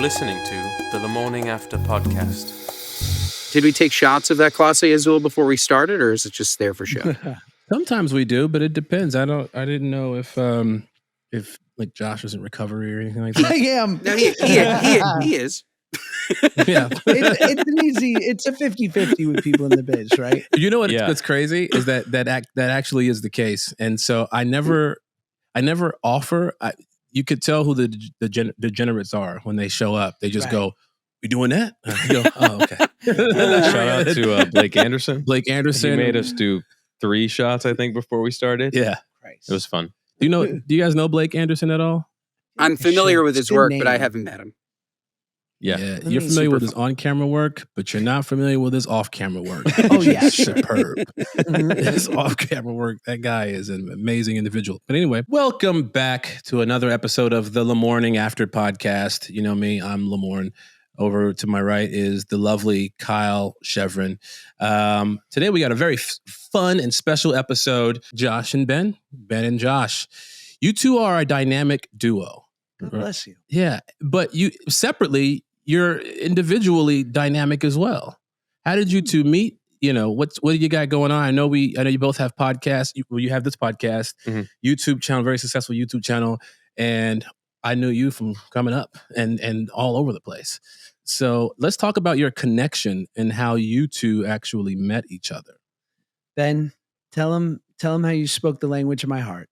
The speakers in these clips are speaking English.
listening to the Morning After podcast. Did we take shots of that Clase Azul before we started, or is it just there for show? Sometimes we do, but it depends. I didn't know if like Josh was in recovery or anything like that. I am. No, he is. Yeah. It's a 50-50 with people in the biz, right? You know what's crazy is that actually is the case. And so I never offer. You could tell who the degenerates are when they show up. They just go, "We doing that?" I go, "Oh, okay." Shout out to Blake Anderson. Blake Anderson. He made us do 3 shots, I think, before we started. Yeah, it was fun. Do you guys know Blake Anderson at all? I'm familiar with his work, but I haven't met him. Yeah. You're familiar with his on-camera work, but you're not familiar with his off-camera work. Oh, yeah. Superb. His off-camera work, that guy is an amazing individual. But anyway, welcome back to another episode of the Lamorne After podcast. You know me, I'm Lamorne. Over to my right is the lovely Kyle Shevrin. Today we got a very fun and special episode. Josh and Ben and Josh. You two are a dynamic duo. God bless you. Yeah, but you separately, you're individually dynamic as well. How did you two meet? You know, what do you got going on? I know you both have podcasts. You have this podcast, YouTube channel, very successful YouTube channel, and I knew you from coming up and all over the place. So let's talk about your connection and how you two actually met each other. Ben, tell him how you spoke the language of my heart.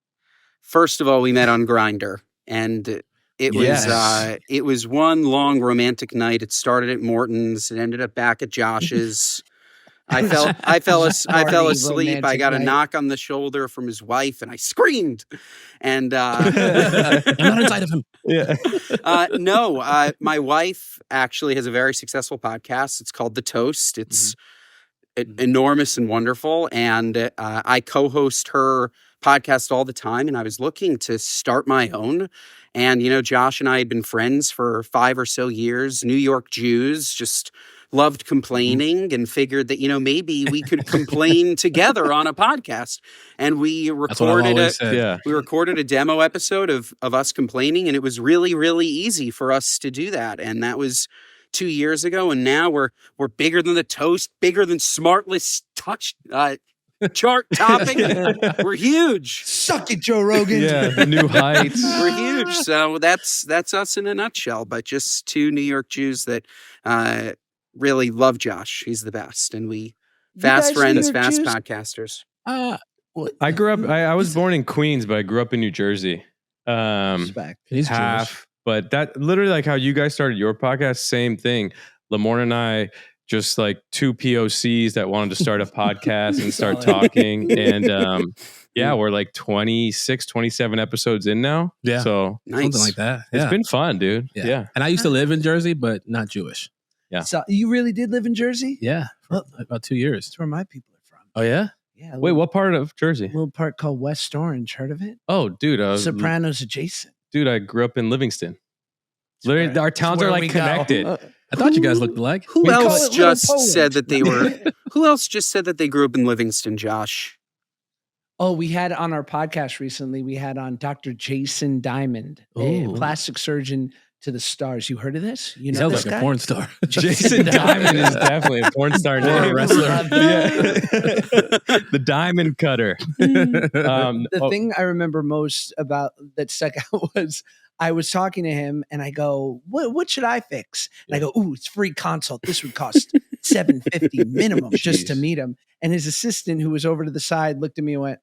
First of all, we met on Grindr, and it was one long romantic night. It started at Morton's. It ended up back at Josh's. I fell asleep. I got a knock on the shoulder from his wife, and I screamed. And I'm not inside of him. Yeah. No, my wife actually has a very successful podcast. It's called The Toast. It's enormous and wonderful, and I co-host her podcast all the time. And I was looking to start my own. And, you know, Josh and I had been friends for 5 or so years, New York Jews, just loved complaining and figured that, you know, maybe we could complain together on a podcast. And we recorded a demo episode of us complaining, and it was really, really easy for us to do that. And that was 2 years ago. And now we're bigger than The Toast, bigger than Smartless Touch chart topping. We're huge. Suck it, Joe Rogan. Yeah, the new heights. We're huge. So that's us in a nutshell. But just 2 New York Jews that really love Josh. He's the best, and we fast friends, fast Jews? Podcasters. I grew up. I was born in Queens, but I grew up in New Jersey. Respect. He's half, Jewish. But that literally like how you guys started your podcast. Same thing. Lamorne and I. Just like 2 POCs that wanted to start a podcast and start talking. And we're like 26, 27 episodes in now. Yeah. So nice. Something like that. It's been fun, dude. Yeah. And I used to live in Jersey, but not Jewish. Yeah. So you really did live in Jersey? Yeah. For about 2 years. That's where my people are from. Oh, yeah? Yeah. Wait, what part of Jersey? A little part called West Orange. Heard of it? Oh, dude. Sopranos adjacent. Dude, I grew up in Livingston. Literally, our towns are like connected. I thought you guys looked alike. Who else just said that they grew up in Livingston, Josh? Oh, we had on our podcast recently, we had on Dr. Jason Diamond, a plastic surgeon to the stars. You heard of this? You know, sounds this like guy? a porn star. Jason Diamond is definitely a porn star name. Or a wrestler. The Diamond Cutter. The thing I remember most about that stuck out was I was talking to him and I go, what should I fix? And I go, ooh, it's free consult. This would cost $750 minimum just to meet him. And his assistant, who was over to the side, looked at me and went,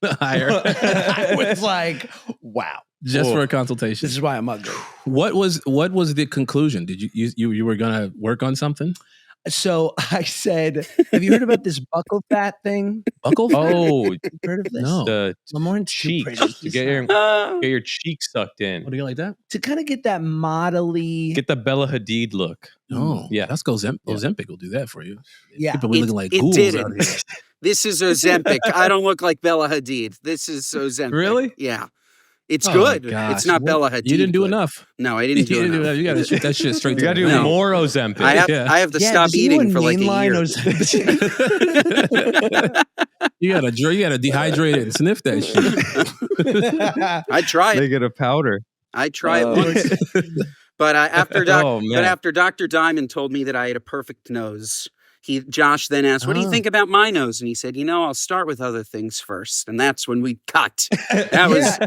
higher. I was like, wow. Just for a consultation. This is why I'm ugly. What was the conclusion? Did you were going to work on something? So I said, have you heard about this buckle fat thing? Buckle fat? Oh, You heard of this? No. the Lamorne's cheeks. too pretty. To get your cheeks sucked in. What do you like that? To kind of get that modelly. Get the Bella Hadid look. Oh, yeah. Let's go. Ozempic will do that for you. Yeah. People be looking like It ghouls didn't. out here. This is Ozempic. I don't look like Bella Hadid. This is Ozempic. Really? Yeah. It's Oh, good. my gosh. It's not Bella Hadid. You didn't do good. enough. No, I didn't do enough. You got to shoot that shit straight You to got to the do ground. more Ozempic. I have to stop does eating anyone for like a mainline year. Ozempic? You gotta dehydrate it and sniff that shit. I try They it. get a powder. I try it once. But after man. after Dr. Diamond told me that I had a perfect nose, Josh then asked, "What do you think about my nose?" And he said, "I'll start with other things first." And that's when we cut. That was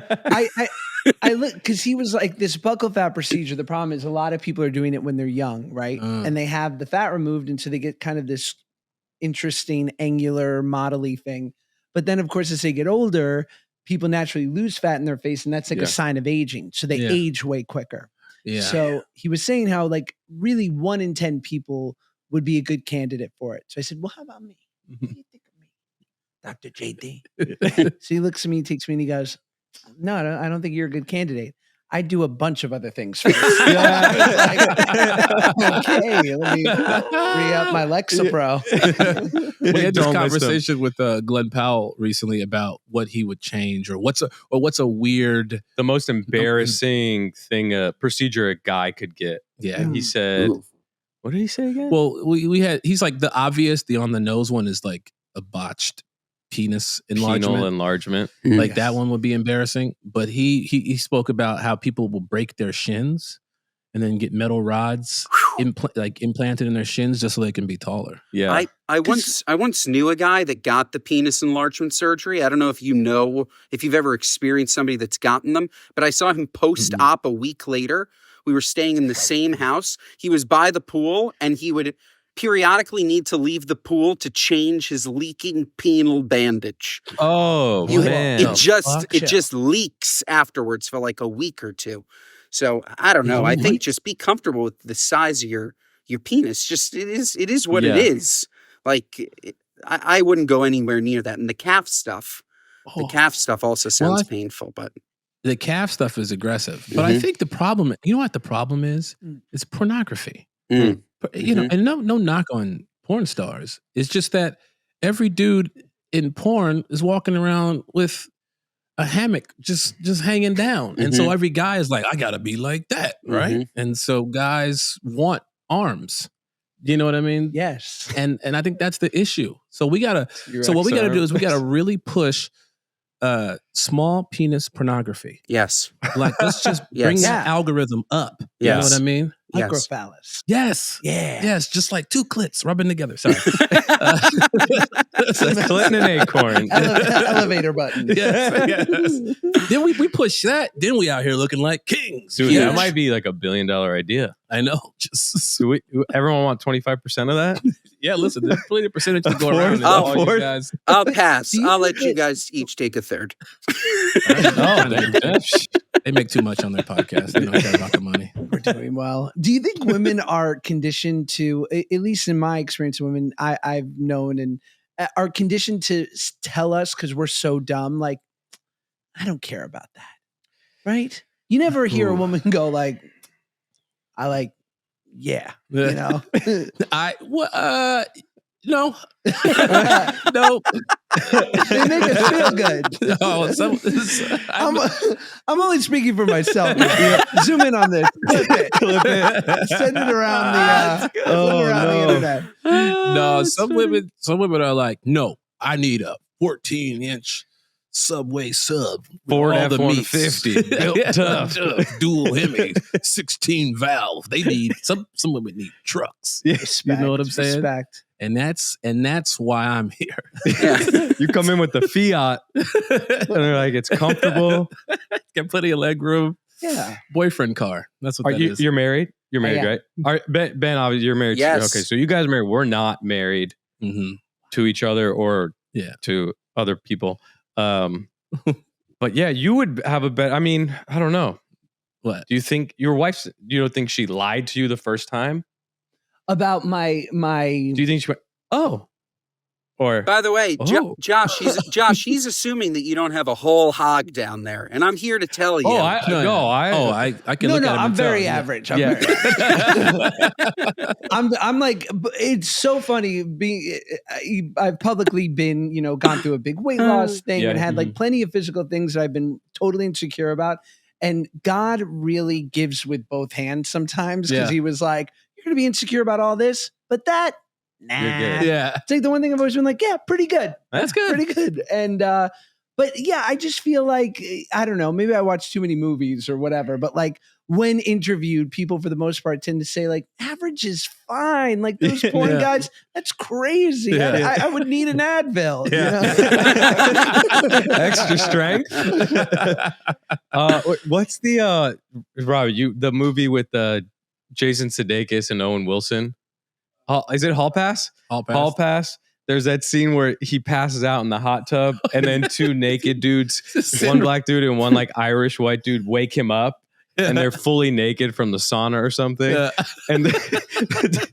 I look because he was like this buccal fat procedure. The problem is a lot of people are doing it when they're young, right? And they have the fat removed, and so they get kind of this interesting angular modelly thing. But then, of course, as they get older, people naturally lose fat in their face, and that's like a sign of aging. So they age way quicker. Yeah. So he was saying how like really 1 in 10 people would be a good candidate for it. So I said, well, how about me? What do you think of me, Dr. JD? So he looks at me, takes me, and he goes, no, I don't think you're a good candidate. I do a bunch of other things first. Okay, let me re-up my Lexapro. We had this conversation with Glenn Powell recently about what he would change or what's a weird, the most embarrassing procedure a guy could get. Yeah, he said. Ooh. What did he say again? Well, he's like the obvious, the on the nose one is like a botched penis enlargement. Penile enlargement. Like that one would be embarrassing. But he spoke about how people will break their shins and then get metal rods implanted in their shins just so they can be taller. Yeah. I once knew a guy that got the penis enlargement surgery. I don't know if you've ever experienced somebody that's gotten them, but I saw him post-op a week later. We were staying in the same house. He was by the pool, and he would periodically need to leave the pool to change his leaking penile bandage. Oh, man. It just leaks afterwards for like a week or two. So I don't know. I think just be comfortable with the size of your penis. Just it is what it is. Like I wouldn't go anywhere near that. And the calf stuff. The calf stuff also sounds painful, but the calf stuff is aggressive. But I think the problem, you know what the problem is? It's pornography. You know, and no knock on porn stars. It's just that every dude in porn is walking around with a hammock just hanging down. And so every guy is like, I gotta be like that, right? And so guys want arms. You know what I mean? Yes. And I think that's the issue. So what we gotta do is we gotta really push small penis pornography. Yes. Like let's just bring that algorithm up. You know what I mean? Microphallus. Yes. Yeah. Yes. Just like two clits rubbing together. Sorry. It's a clit and an acorn. Elevator button. Yes. Then we push that. Then we out here looking like kings. Dude, that might be like $1 billion idea. I know. Everyone want 25% of that? Yeah, listen, there's plenty of percentage to go around. You guys. I'll pass. I'll let you guys each take a third. They make too much on their podcast. They don't care about the money. We're doing well. Do you think women are conditioned to, at least in my experience, women I've known and are conditioned to tell us because we're so dumb, like, I don't care about that, right? You never hear a woman go like, I like, yeah, you know? No. No. They make us feel good. No, I'm only speaking for myself. Zoom in on this. Clip it. Send it around the internet. No, some women are like, no, I need a 14-inch Subway sub. Ford F-150. Built tough. Dual Hemi. 16 valve. They need some women need trucks. Respect, you know what I'm saying? Respect. And that's why I'm here. Yeah. You come in with the Fiat and they're like, it's comfortable. Got plenty of leg room. Yeah. Boyfriend car. That's what that is. You're married? You're married, right? Ben, obviously you're married. Yes. Okay, so you guys are married. We're not married to each other or to other people. But yeah, you would have a bet. I mean, I don't know. What? Do you think you don't think she lied to you the first time? About my Do you think she went, oh? Or by the way, Josh, he's assuming that you don't have a whole hog down there, and I'm here to tell you. I can look at him. I'm and very tell. average. I'm like, it's so funny being. I've publicly been, gone through a big weight loss thing and had like plenty of physical things that I've been totally insecure about. And God really gives with both hands sometimes because he was like, you're going to be insecure about all this, but that. Nah. Yeah. It's like the one thing I've always been like, yeah, pretty good. That's good. Pretty good. And But yeah, I just feel like, I don't know, maybe I watch too many movies or whatever, but like when interviewed, people for the most part tend to say like average is fine. Like those porn guys, that's crazy. Yeah. I would need an Advil. Yeah. You know? Extra strength. What's the Robbie? The movie with Jason Sudeikis and Owen Wilson? Is it Hall Pass? Hall Pass. There's that scene where he passes out in the hot tub, and then two naked dudes, one black dude and one like Irish white dude, wake him up, and they're fully naked from the sauna or something. Yeah. And the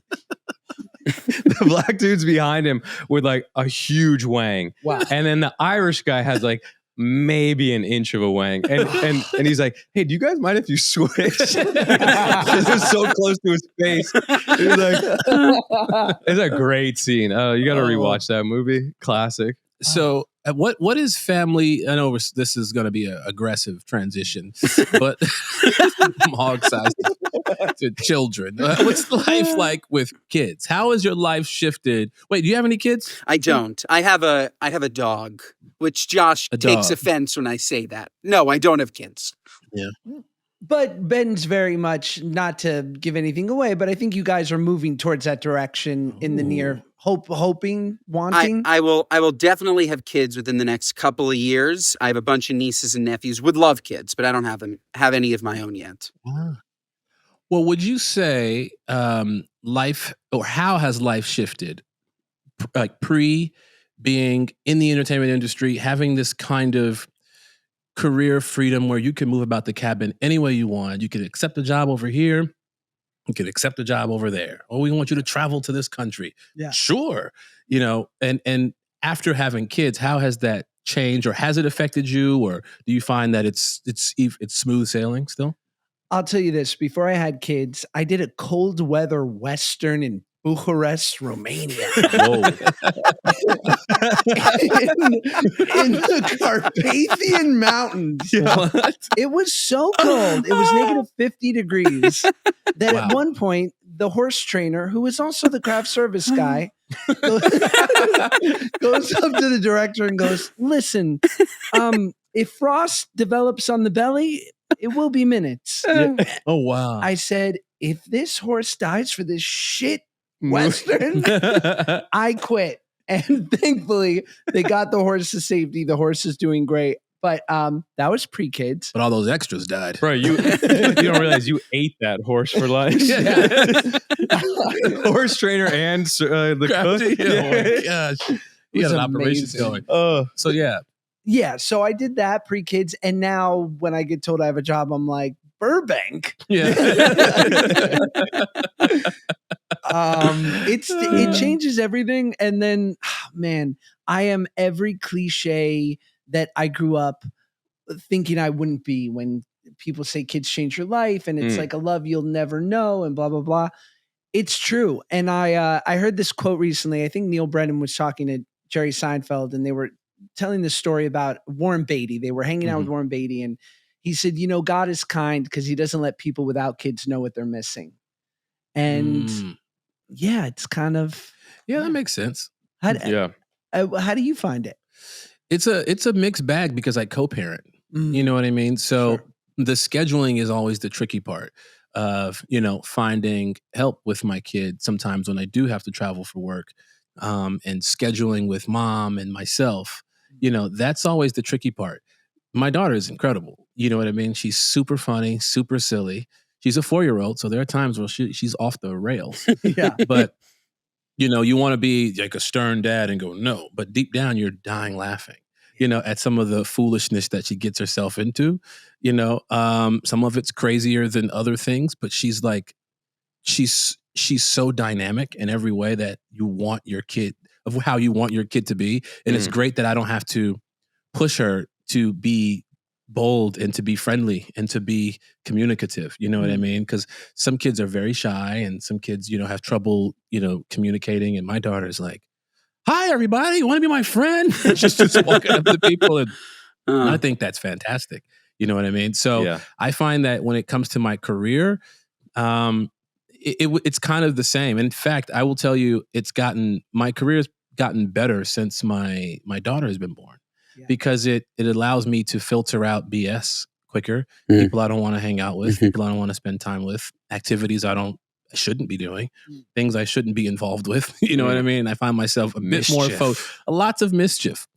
black dude's behind him with like a huge wang. Wow. And then the Irish guy has like maybe an inch of a wang. And he's like, hey, do you guys mind if you switch? Because it's so close to his face. He's like, it's a great scene. You got to rewatch that movie. Classic. So what is family? I know this is going to be an aggressive transition, but hog size to children. What's life like with kids? How has your life shifted? Wait, do you have any kids? I don't. I have a dog, which Josh takes offense when I say that. No, I don't have kids. Yeah. But Ben's very much, not to give anything away, but I think you guys are moving towards that direction in the near wanting. I will definitely have kids within the next couple of years. I have a bunch of nieces and nephews. Would love kids, but I don't have any of my own yet. Wow. Well, would you say life, or how has life shifted? Like being in the entertainment industry, having this kind of career freedom where you can move about the cabin any way you want. You can accept a job over here. You can accept a job over there. Or we want you to travel to this country. Yeah. Sure. You know, and after having kids, how has that changed, or has it affected you? Or do you find that it's smooth sailing still? I'll tell you this. Before I had kids, I did a cold weather Western in Bucharest, Romania. Whoa. in the Carpathian Mountains. What? It was so cold. It was negative 50 degrees that at one point, the horse trainer, who was also the craft service guy, goes up to the director and goes, listen, if frost develops on the belly, it will be minutes. Oh, wow. I said, if this horse dies for this shit Western, I quit. And thankfully, they got the horse to safety. The horse is doing great. But that was pre-kids. But all those extras died. Bro, you don't realize you ate that horse for lunch. Horse trainer and the cook. Oh my gosh. You got an operation going. So yeah. Yeah, so I did that pre-kids. And now when I get told I have a job, I'm like, Burbank. Yeah. It changes everything. And then, man, I am every cliche that I grew up thinking I wouldn't be when people say kids change your life and it's like a love you'll never know and blah, blah, blah. It's true. And I heard this quote recently. I think Neil Brennan was talking to Jerry Seinfeld and they were telling this story about Warren Beatty. They were hanging out with Warren Beatty and he said, you know, God is kind because he doesn't let people without kids know what they're missing. And yeah, it's kind of. Yeah, that makes sense. How do you find it? It's a mixed bag because I co-parent. You know what I mean? So the scheduling is always the tricky part of, you know, finding help with my kid sometimes when I do have to travel for work, and scheduling with mom and myself, you know, that's always the tricky part. My daughter is incredible. You know what I mean? She's super funny, super silly. She's a 4-year-old, so there are times where she's off the rails. Yeah. But, you know, you want to be like a stern dad and go, no. But deep down, you're dying laughing, you know, at some of the foolishness that she gets herself into. You know, some of it's crazier than other things, but she's so dynamic in every way that you want your kid, of how you want your kid to be. And it's great that I don't have to push her to be bold and to be friendly and to be communicative. You know what I mean? Because some kids are very shy and some kids, you know, have trouble, you know, communicating. And my daughter's like, hi, everybody. You want to be my friend? She's just walking up to people. And I think that's fantastic. You know what I mean? So I find that when it comes to my career, it's kind of the same. In fact, I will tell you, my career's gotten better since my daughter has been born. because it allows me to filter out BS quicker, people I don't want to hang out with, people I don't want to spend time with, activities I shouldn't be doing, things I shouldn't be involved with. You know what I mean? I find myself a bit more lots of mischief,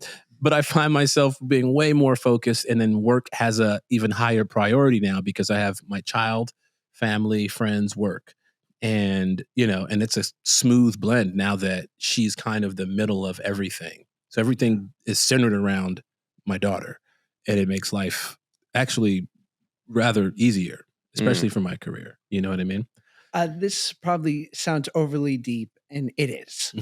but I find myself being way more focused, and then work has a even higher priority now because I have my child, family, friends, work. And, and it's a smooth blend now that she's kind of the middle of everything. So everything is centered around my daughter, and it makes life actually rather easier, especially for my career. You know what I mean? This probably sounds overly deep, and it is.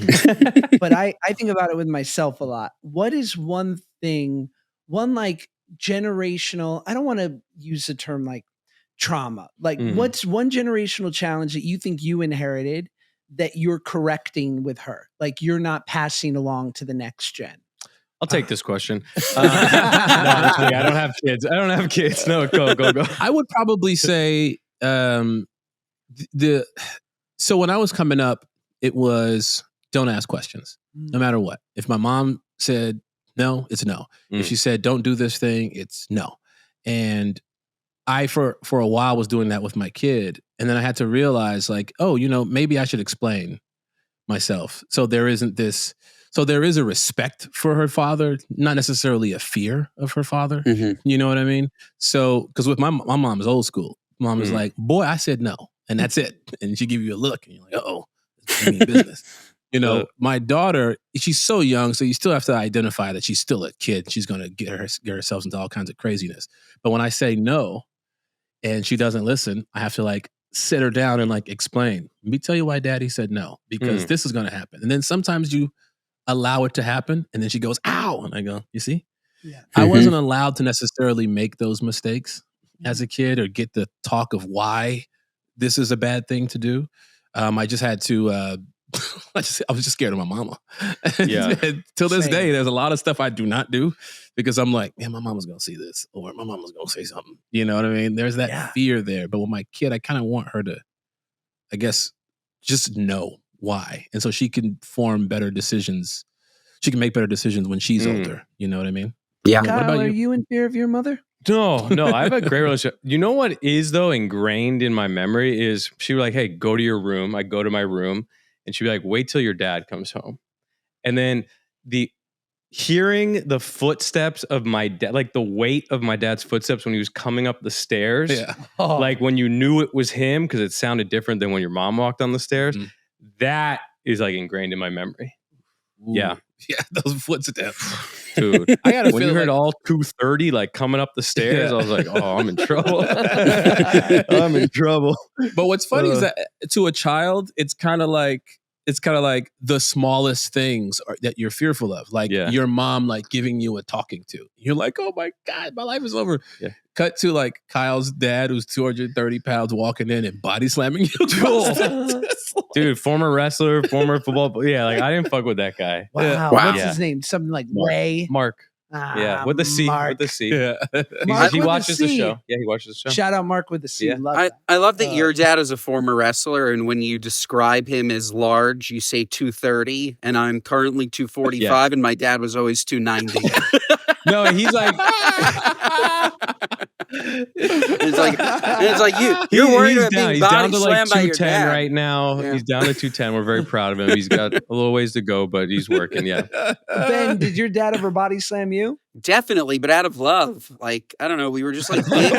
But I think about it with myself a lot. What is one thing, like generational, I don't want to use the term like trauma. Like what's one generational challenge that you think you inherited that you're correcting with her? Like you're not passing along to the next gen? I'll take this question. No, I don't have kids. No, go. I would probably say so when I was coming up, it was don't ask questions, no matter what. If my mom said no, it's no. If she said don't do this thing, it's no. And I for a while was doing that with my kid, and then I had to realize like, oh, maybe I should explain myself. So there is a respect for her father, not necessarily a fear of her father. You know what I mean? So, because with my mom is old school. Mom is like, boy, I said no, and that's it. And she give you a look, and you're like, uh-oh, it's mean business. My daughter, she's so young, so you still have to identify that she's still a kid. She's going to get herself into all kinds of craziness. But when I say no, and she doesn't listen, I have to like sit her down and like explain. Let me tell you why Daddy said no, because this is going to happen. And then sometimes you allow it to happen, and then she goes, ow. And I go, you see? Yeah. I wasn't allowed to necessarily make those mistakes as a kid or get the talk of why this is a bad thing to do. I just had to, I was just scared of my mama. And till this day, there's a lot of stuff I do not do because I'm like, man, my mama's going to see this, or my mama's going to say something. You know what I mean? There's that fear there. But with my kid, I kind of want her to, I guess, just know why. And so she can form better decisions. She can make better decisions when she's older. You know what I mean? Yeah. Kyle, are you in fear of your mother? No, I have a great relationship. You know what is, though, ingrained in my memory is she was like, hey, go to your room. I go to my room, and she'd be like, wait till your dad comes home. And then hearing the footsteps of my dad, like the weight of my dad's footsteps when he was coming up the stairs, like when you knew it was him, because it sounded different than when your mom walked on the stairs, that is like ingrained in my memory. Ooh. Yeah, those footsteps. Dude, I got when you heard all 2:30 like coming up the stairs, I was like, "Oh, I'm in trouble." I'm in trouble. But what's funny is that to a child, it's kind of like the smallest things that you're fearful of, like your mom like giving you a talking to. You're like, "Oh my God, my life is over." Yeah. Cut to like Kyle's dad, who's 230 pounds, walking in and body slamming you. Dude, former wrestler, former football. Yeah, like I didn't fuck with that guy. Wow. What's his name? Something like Ray? Mark. With the C. Mark. With the C. Yeah. He watches the show. Yeah, he watches the show. Shout out Mark with the C. Yeah. I love that your dad is a former wrestler, and when you describe him as large, you say 230, and I'm currently 245, and my dad was always 290. No, he's like... it's like you're worried about being body slammed by your dad right now. Yeah. He's down to 210. We're very proud of him. He's got a little ways to go, but he's working. Yeah. Ben, did your dad ever body slam you? Definitely, but out of love. Like, I don't know. We were just like big,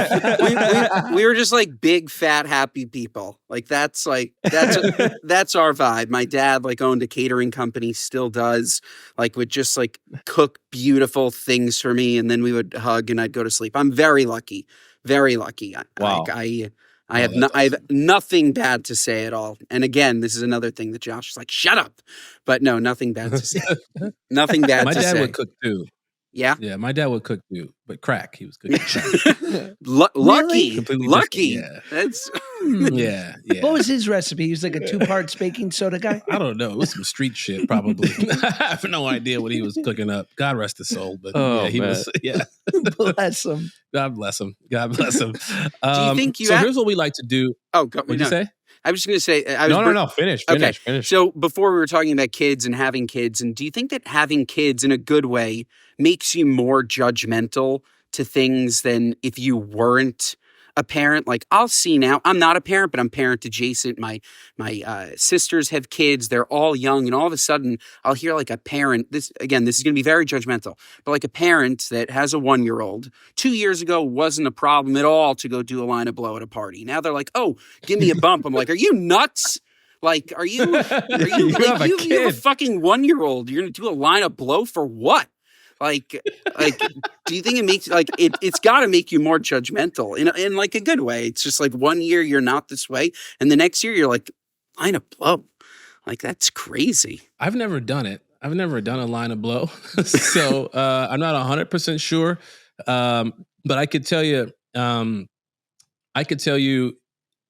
we were just like big, fat, happy people. Like that's our vibe. My dad like owned a catering company, still does. Like would just like cook beautiful things for me, and then we would hug, and I'd go to sleep. I'm very lucky. Very lucky. Wow. I have nothing bad to say at all. And again, this is another thing that Josh is like, shut up. But no, nothing bad to say. Nothing bad to say. My dad would cook too. Yeah? Yeah, my dad would cook too. But crack, he was cooking crack. Lucky. Yeah. That's yeah. What was his recipe? He was like a 2-part baking soda guy? I don't know. It was some street shit, probably. I have no idea what he was cooking up. God rest his soul. But he was, Bless him. God bless him. God bless him. Do you think here's what we like to do. Oh, what'd you say? I was just going to say, No. Finish. So before we were talking about kids and having kids, and do you think that having kids in a good way makes you more judgmental to things than if you weren't a parent? Like, I'll see now, I'm not a parent, but I'm parent adjacent. My sisters have kids. They're all young. And all of a sudden I'll hear like a parent, this is going to be very judgmental, but like a parent that has a 1-year-old 2 years ago wasn't a problem at all to go do a line of blow at a party. Now they're like, oh, give me a bump. I'm like, are you nuts? Like, are you You have a you have a kid. fucking 1-year-old. You're going to do a line of blow for what? Like, do you think it makes like it's got to make you more judgmental in like a good way? It's just like 1 year you're not this way, and the next year you're like, line of blow, like that's crazy. I've never done it. I've never done a line of blow, so I'm not 100% sure. But I could tell you,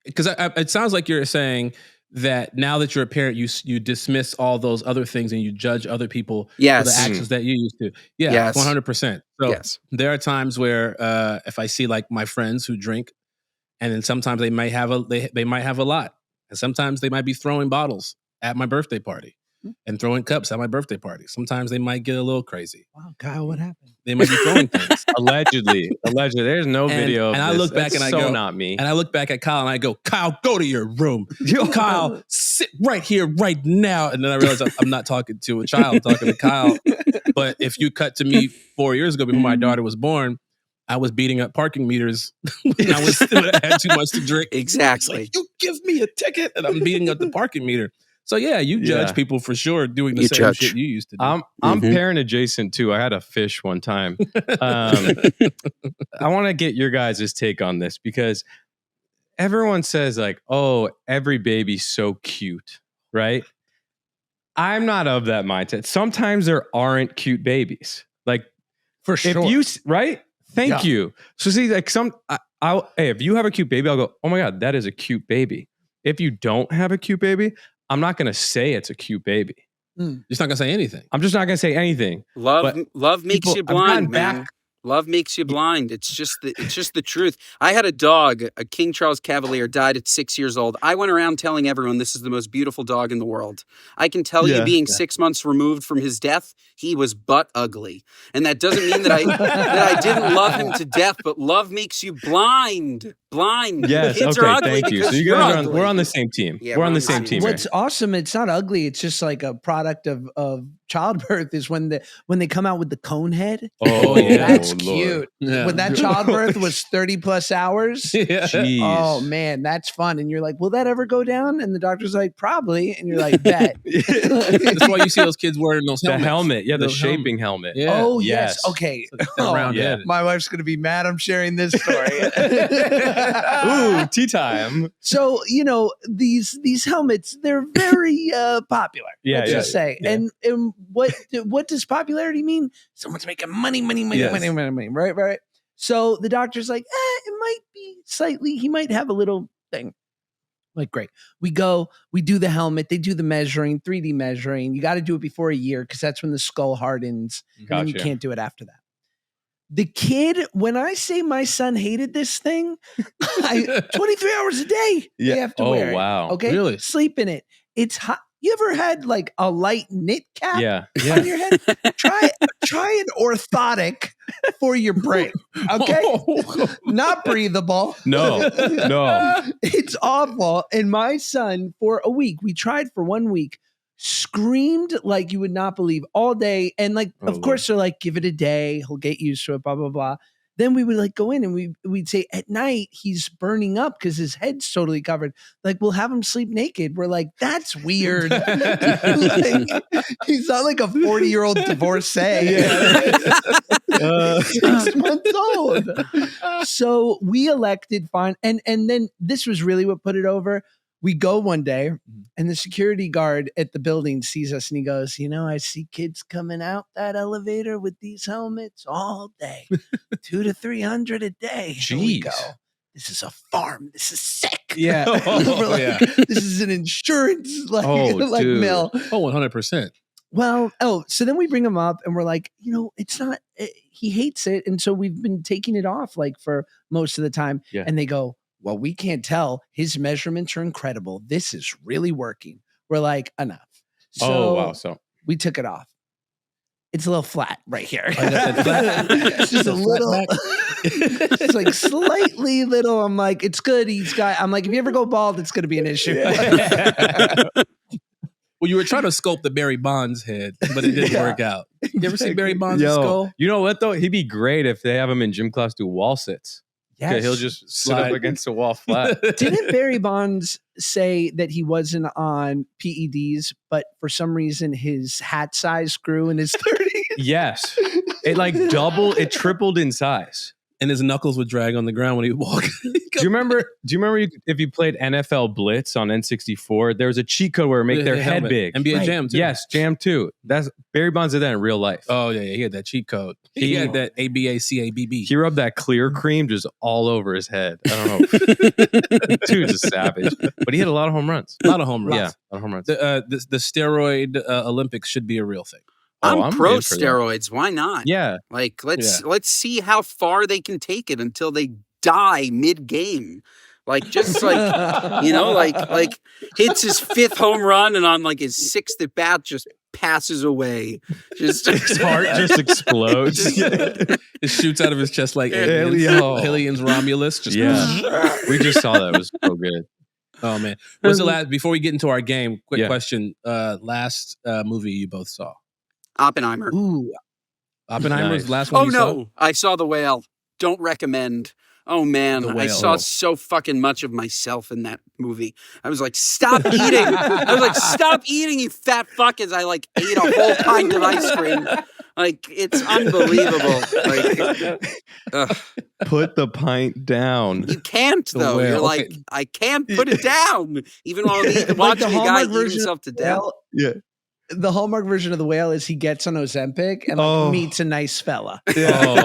because it sounds like you're saying that now that you're a parent, you dismiss all those other things and you judge other people for the actions that you used to. Yeah, Yes. 100%. So Yes. there are times where if I see like my friends who drink, and then sometimes they might have a lot, and sometimes they might be throwing bottles at my birthday party and throwing cups at my birthday party. Sometimes they might get a little crazy. Wow, Kyle, what happened? They might be throwing things. Allegedly. There's no video. And of I this. look back That's and I so go, not me. And I look back at Kyle and I go, Kyle, go to your room. Kyle, sit right here, right now. And then I realize I'm not talking to a child, I'm talking to Kyle. But if you cut to me 4 years ago before my daughter was born, I was beating up parking meters when I had too much to drink. Exactly. Like, you give me a ticket, and I'm beating up the parking meter. So yeah, you judge people for sure doing the You same judge. shit you used to do. I'm parent adjacent too. I had a fish one time. I want to get your guys' take on this because everyone says like, oh, every baby's so cute, right? I'm not of that mindset. Sometimes there aren't cute babies. Like For sure. if you, right? Thank you. So see, like hey, if you have a cute baby, I'll go, oh my God, that is a cute baby. If you don't have a cute baby, I'm not going to say it's a cute baby. You're just not going to say anything. I'm just not going to say anything. Love makes you I've gotten blind, man. Love makes you blind. It's just the truth. I had a dog, a King Charles Cavalier, died at 6 years old. I went around telling everyone this is the most beautiful dog in the world. I can tell you, being 6 months removed from his death, he was butt ugly. And that doesn't mean that I didn't love him to death, but love makes you blind. Blind. Yes. Kids Okay. are ugly Thank you. So because you you're guys ugly. we're on the same team. Yeah, we're on the same team. What's awesome, it's not ugly. It's just like a product of childbirth is when they come out with the cone head. Oh yeah, That's Lord. cute. Yeah. When that childbirth was 30 plus hours. Yeah. Jeez. Oh man, that's fun. And you're like, will that ever go down? And the doctor's like, probably. And you're like, bet. That's why you see those kids wearing those The helmets. helmet, yeah, the Those shaping helmet. Yeah. Oh yes. Yes. Okay. That round yeah. head. My wife's gonna be mad I'm sharing this story. Ooh, tea time. So, these helmets, they're very popular. Yeah, let's yeah, just say. yeah. And what does popularity mean? Someone's making money, Yes. right? So the doctor's like, it might be slightly, he might have a little thing. Like, great. We go, we do the helmet, they do the measuring, 3D measuring. You got to do it before a year because that's when the skull hardens. And then you Gotcha. can't do it after that. The kid, when I say my son hated this thing, 23 hours a day, they have to Oh, wear it. wow. Okay. Really? Sleep in it. It's hot. You ever had like a light knit cap Yeah. on your head? Try an orthotic for your brain. Okay. Not breathable. No. It's awful. And my son, for a week, we tried for 1 week, screamed like you would not believe all day. And like, of course, they're like, give it a day. He'll get used to it, blah, blah, blah. Then we would like go in and we'd say at night he's burning up because his head's totally covered. Like we'll have him sleep naked. We're like, that's weird. Like, he's not like a 40-year-old divorcee. 6 months old. So we elected fine. And then this was really what put it over. We go one day and the security guard at the building sees us and he goes, I see kids coming out that elevator with these helmets all day, 200 to 300 a day. Here we go. This is a farm. This is sick. Yeah. We're like, this is an insurance mill. Oh, 100%. Well, so then we bring him up and we're like, it's not, he hates it. And so we've been taking it off like for most of the time. Yeah. And they go, well, we can't tell. His measurements are incredible. This is really working. We're like, enough. So wow. So we took it off. It's a little flat right here. It's just a little, it's like slightly little. I'm like, it's good. I'm like, if you ever go bald, it's going to be an issue. Well, you were trying to sculpt the Barry Bonds head, but it didn't work out. You ever see Barry Bonds' skull? You know what though? He'd be great if they have him in gym class do wall sits. Yes. Okay, he'll just sit up against the wall flat. Didn't Barry Bonds say that he wasn't on PEDs, but for some reason his hat size grew in his 30s? Yes. It tripled in size. And his knuckles would drag on the ground when he would walk. Do you remember if you played NFL Blitz on N64, there was a cheat code where it make their head big. NBA Jam too. Yes, Jam 2. That's Barry Bonds did that in real life. Oh yeah, he had that cheat code. He had that ABACABB. He rubbed that clear cream just all over his head. I don't know. Dude's a savage. But he had a lot of home runs. A lot of home runs. Yeah, a lot of home runs. The steroid Olympics should be a real thing. I'm pro steroids. Why not? Yeah. Like let's see how far they can take it until they die mid-game. Like just like like hits his 5th home run and on like his 6th at bat just passes away. Just his heart just explodes. It shoots out of his chest like aliens Romulus. Just we just saw that. It was so good. Oh man. What's the last before we get into our game, quick question. Last movie you both saw? Oppenheimer. Ooh. Oppenheimer was the last one. Oh no, I saw The Whale. Don't recommend. Oh man, I saw so fucking much of myself in that movie. I was like, stop eating. I was like, stop eating, you fat fuck, as I like ate a whole pint of ice cream. Like, it's unbelievable. Like, put the pint down. You can't though. You're like, I can't put it down. Even while watching a guy eat himself to death. Yeah. The Hallmark version of The Whale is he gets on Ozempic and meets a nice fella. Yeah.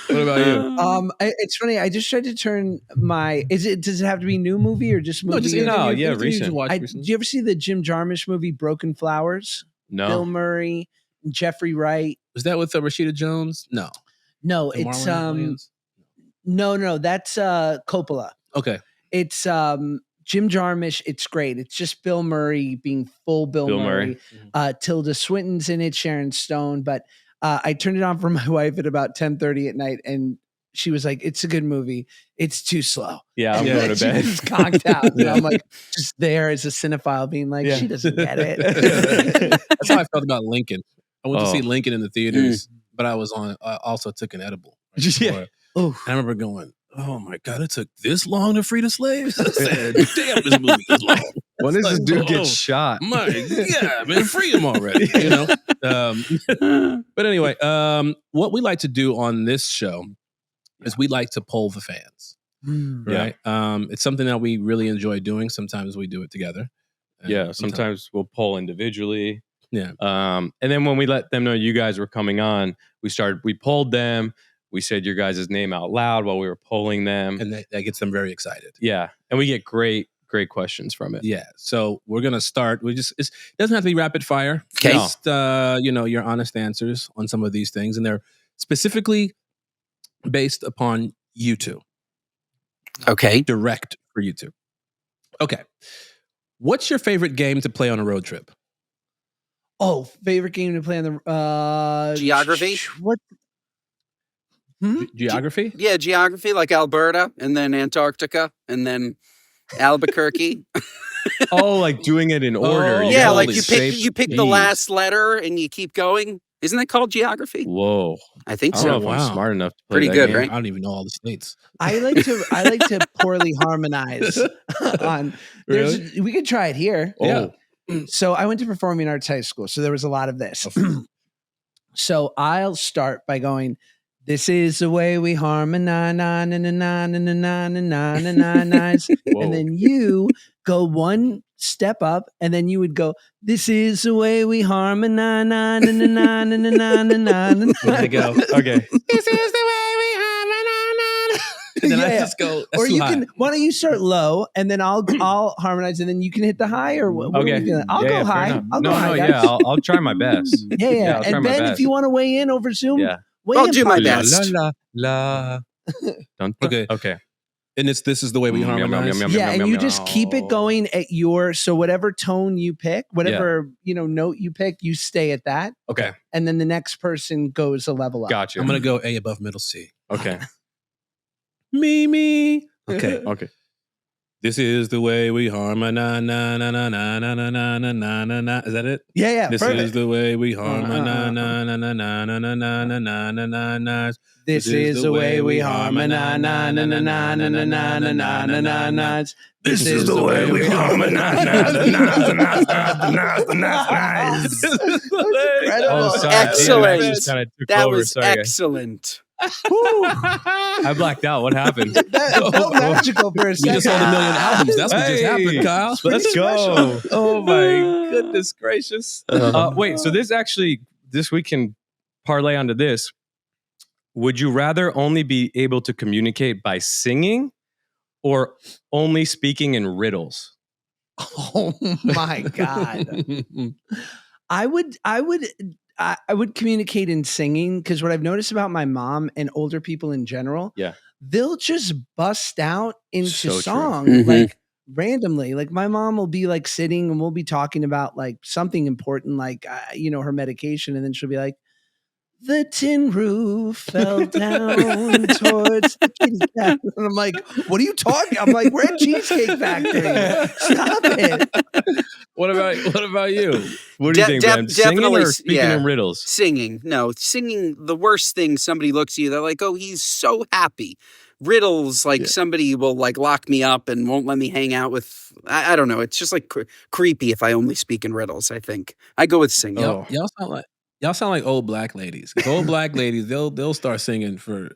What about you? It's funny. I just tried to turn my. Does it have to be new movie or just movie? Recent. Did you ever see the Jim Jarmusch movie Broken Flowers? No. Bill Murray, Jeffrey Wright. Was that with Rashida Jones? No. It's no. That's Coppola. Okay. It's Jim Jarmusch. It's great. It's just Bill Murray being full Bill Murray. Tilda Swinton's in it, Sharon Stone. But I turned it on for my wife at about 10:30 at night, and she was like, "It's a good movie. It's too slow." Yeah, I'm going to bed. She's conked out. And I'm like, just there as a cinephile, being like, she doesn't get it. That's how I felt about Lincoln. I went to see Lincoln in the theaters, but I also took an edible. Yeah. I remember going, oh my God, it took this long to free the slaves? I said, damn, this movie is long. When does this dude get shot? My God, man, free him already, you know? But anyway, what we like to do on this show is we like to poll the fans, right? It's something that we really enjoy doing. Sometimes we do it together. Sometimes we'll poll individually. Yeah. And then when we let them know you guys were coming on, we polled them. We said your guys' name out loud while we were polling them. And that gets them very excited. Yeah. And we get great questions from it. Yeah. So we're going to start. It doesn't have to be rapid fire. Okay. Just, your honest answers on some of these things. And they're specifically based upon you two. Okay. Direct for you two. Okay. What's your favorite game to play on a road trip? Oh, favorite game to play on the Geography? What? Geography? Yeah, geography, like Alberta, and then Antarctica, and then Albuquerque. Oh, like doing it in order. Yeah, like you pick the last letter and you keep going. Isn't that called geography? Whoa. I think I so. don't know if I'm smart enough to play Pretty that good, game. right? I don't even know all the states. I like to poorly harmonize on. Really? We could try it here. Yeah. So I went to performing arts high school, so there was a lot of this. So I'll start by going, this is the way we harmonize, and then you go one step up, and then you would go, this is the way we harmonize, There you go. Okay. This is the way we harmonize. And then I just go, or you can, why don't you start low, and then I'll harmonize, and then you can hit the high, or what are we feeling? I'll go high. I'll go high, guys. I'll try my best. Yeah. And Ben, if you want to weigh in over Zoom, I'll do my La, best. la, la, la. Dun, dun. Okay. Okay. And this is the way we Yum, yum, harmonize. yum, Yeah, and you yum, just yum. keep it going at so whatever tone you pick, whatever note you pick, you stay at that, Okay. and then the next person goes a level up. Gotcha. I'm gonna go A above middle C. Okay. Me. Okay. Okay. This is the way we harmonize. Na, na, na, na, na, na, na, na, na, na, na. Is that it? Yeah, This perfect. is the way we harmonize. Na, na, na, na, na, na, na, na, na, na, na, na. This is the way we harmonize. Na, na, na, na, na, na, na, na, na, na, na, na. This is the way we harmonize. Oh, sorry. Excellent. Damn, I just kinda took That over. was Sorry, guys. excellent. I blacked out. What happened? That felt magical for a We second. just sold 1 million albums. That's what just happened, Kyle. Let's go. Oh my goodness gracious. Wait, so this we can parlay onto this. Would you rather only be able to communicate by singing or only speaking in riddles? Oh my God. I would communicate in singing, because what I've noticed about my mom and older people in general, they'll just bust out into So true. song Mhm. like randomly. Like my mom will be like sitting and we'll be talking about like something important, like her medication, and then she'll be like, "The tin roof fell down towards the kitty cat." And I'm like, "What are you talking?" I'm like, "We're at Cheesecake Factory. Stop it." What about you? What do you think, Ben? Singing definitely, or speaking in riddles? Singing. No, singing, the worst thing, somebody looks at you, they're like, oh, he's so happy. Riddles, like somebody will like lock me up and won't let me hang out with, I don't know. It's just like creepy if I only speak in riddles, I think. I go with singing. Y'all sound like old black ladies. 'Cause old black ladies, they'll start singing for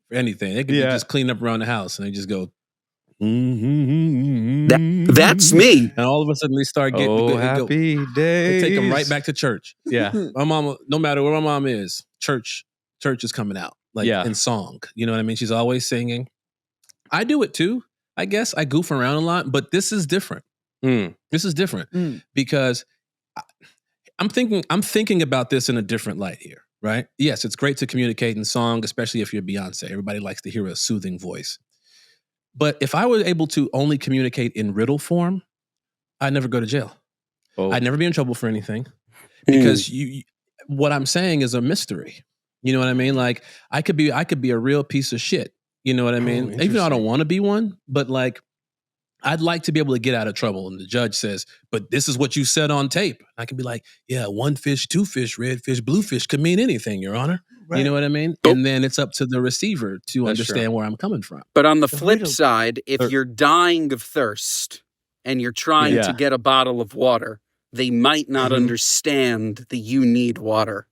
anything. They could be just cleaning up around the house and they just go. That's me. And all of a sudden they start getting happy days. They take them right back to church. Yeah. My mom, no matter where my mom is, church is coming out in song. You know what I mean? She's always singing. I do it too. I guess I goof around a lot, but this is different. This is different because I'm thinking about this in a different light here, right? Yes, it's great to communicate in song, especially if you're Beyonce. Everybody likes to hear a soothing voice. But if I were able to only communicate in riddle form, I'd never go to jail. I'd never be in trouble for anything because what I'm saying is a mystery. You know what I mean? Like I could be a real piece of shit. You know what I mean? Even though I don't want to be one, but like I'd like to be able to get out of trouble. And the judge says, but this is what you said on tape. I can be like, yeah, 1 fish, 2 fish, red fish, blue fish could mean anything, Your Honor. Right. You know what I mean? And then it's up to the receiver to understand where I'm coming from. But on the flip side, if you're dying of thirst and you're trying to get a bottle of water, they might not understand that you need water.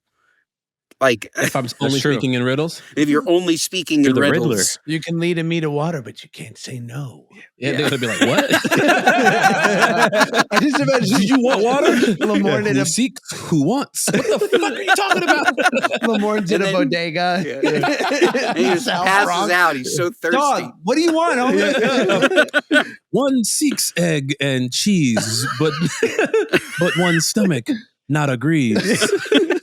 Like if I'm only speaking in riddles, if you're only speaking in riddles, Riddler. You can lead me to water, but you can't say no. Yeah, they're gonna be like, "What?" I just imagine. Did you want water? Lamorne who seeks, who wants? What the fuck are you talking about? Lamorne's in a bodega. And he just passes out. He's so thirsty. Dog, what do you want, homie? One seeks egg and cheese, but one's stomach not agrees.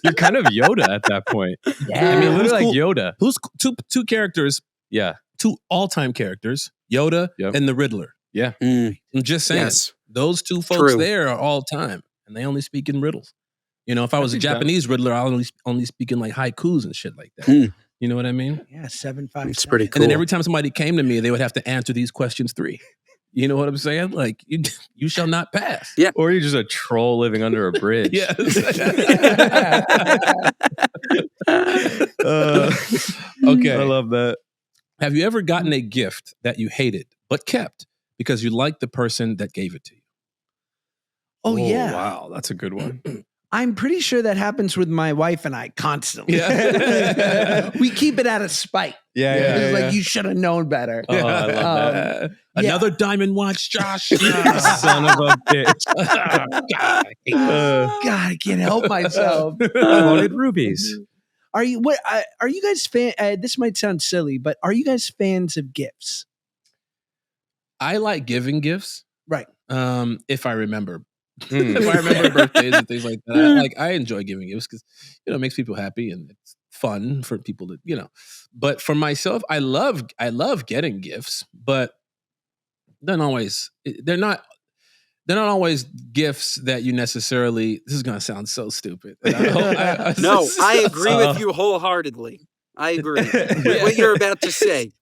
You're kind of Yoda at that point. Yeah. I mean, literally like Yoda. Who's two characters? Yeah. 2 all-time characters, Yoda and the Riddler. Yeah. I'm just saying, those 2 folks there are all time, and they only speak in riddles. You know, if I was a Japanese Riddler, I'll only speak in like haikus and shit like that. You know what I mean? Yeah, 757. It's pretty cool. And then every time somebody came to me, they would have to answer these questions 3. You know what I'm saying? Like, you shall not pass. Yeah. Or you're just a troll living under a bridge. Yes. Okay. I love that. Have you ever gotten a gift that you hated but kept because you liked the person that gave it to you? Oh, yeah. Wow. That's a good one. I'm pretty sure that happens with my wife and I constantly. Yeah. We keep it out of spite. It's like, you should have known better. Oh, I love that. Another diamond watch, Josh. Son of a bitch. God, I can't help myself. I wanted rubies. Are you guys this might sound silly, but are you guys fans of gifts? I like giving gifts. Right. If I remember. If I remember birthdays and things like that, I enjoy giving gifts because it makes people happy and it's fun for people to, but for myself, I love getting gifts, but they're not always gifts that you necessarily, this is going to sound so stupid. No, I agree with you wholeheartedly. I agree with what you're about to say.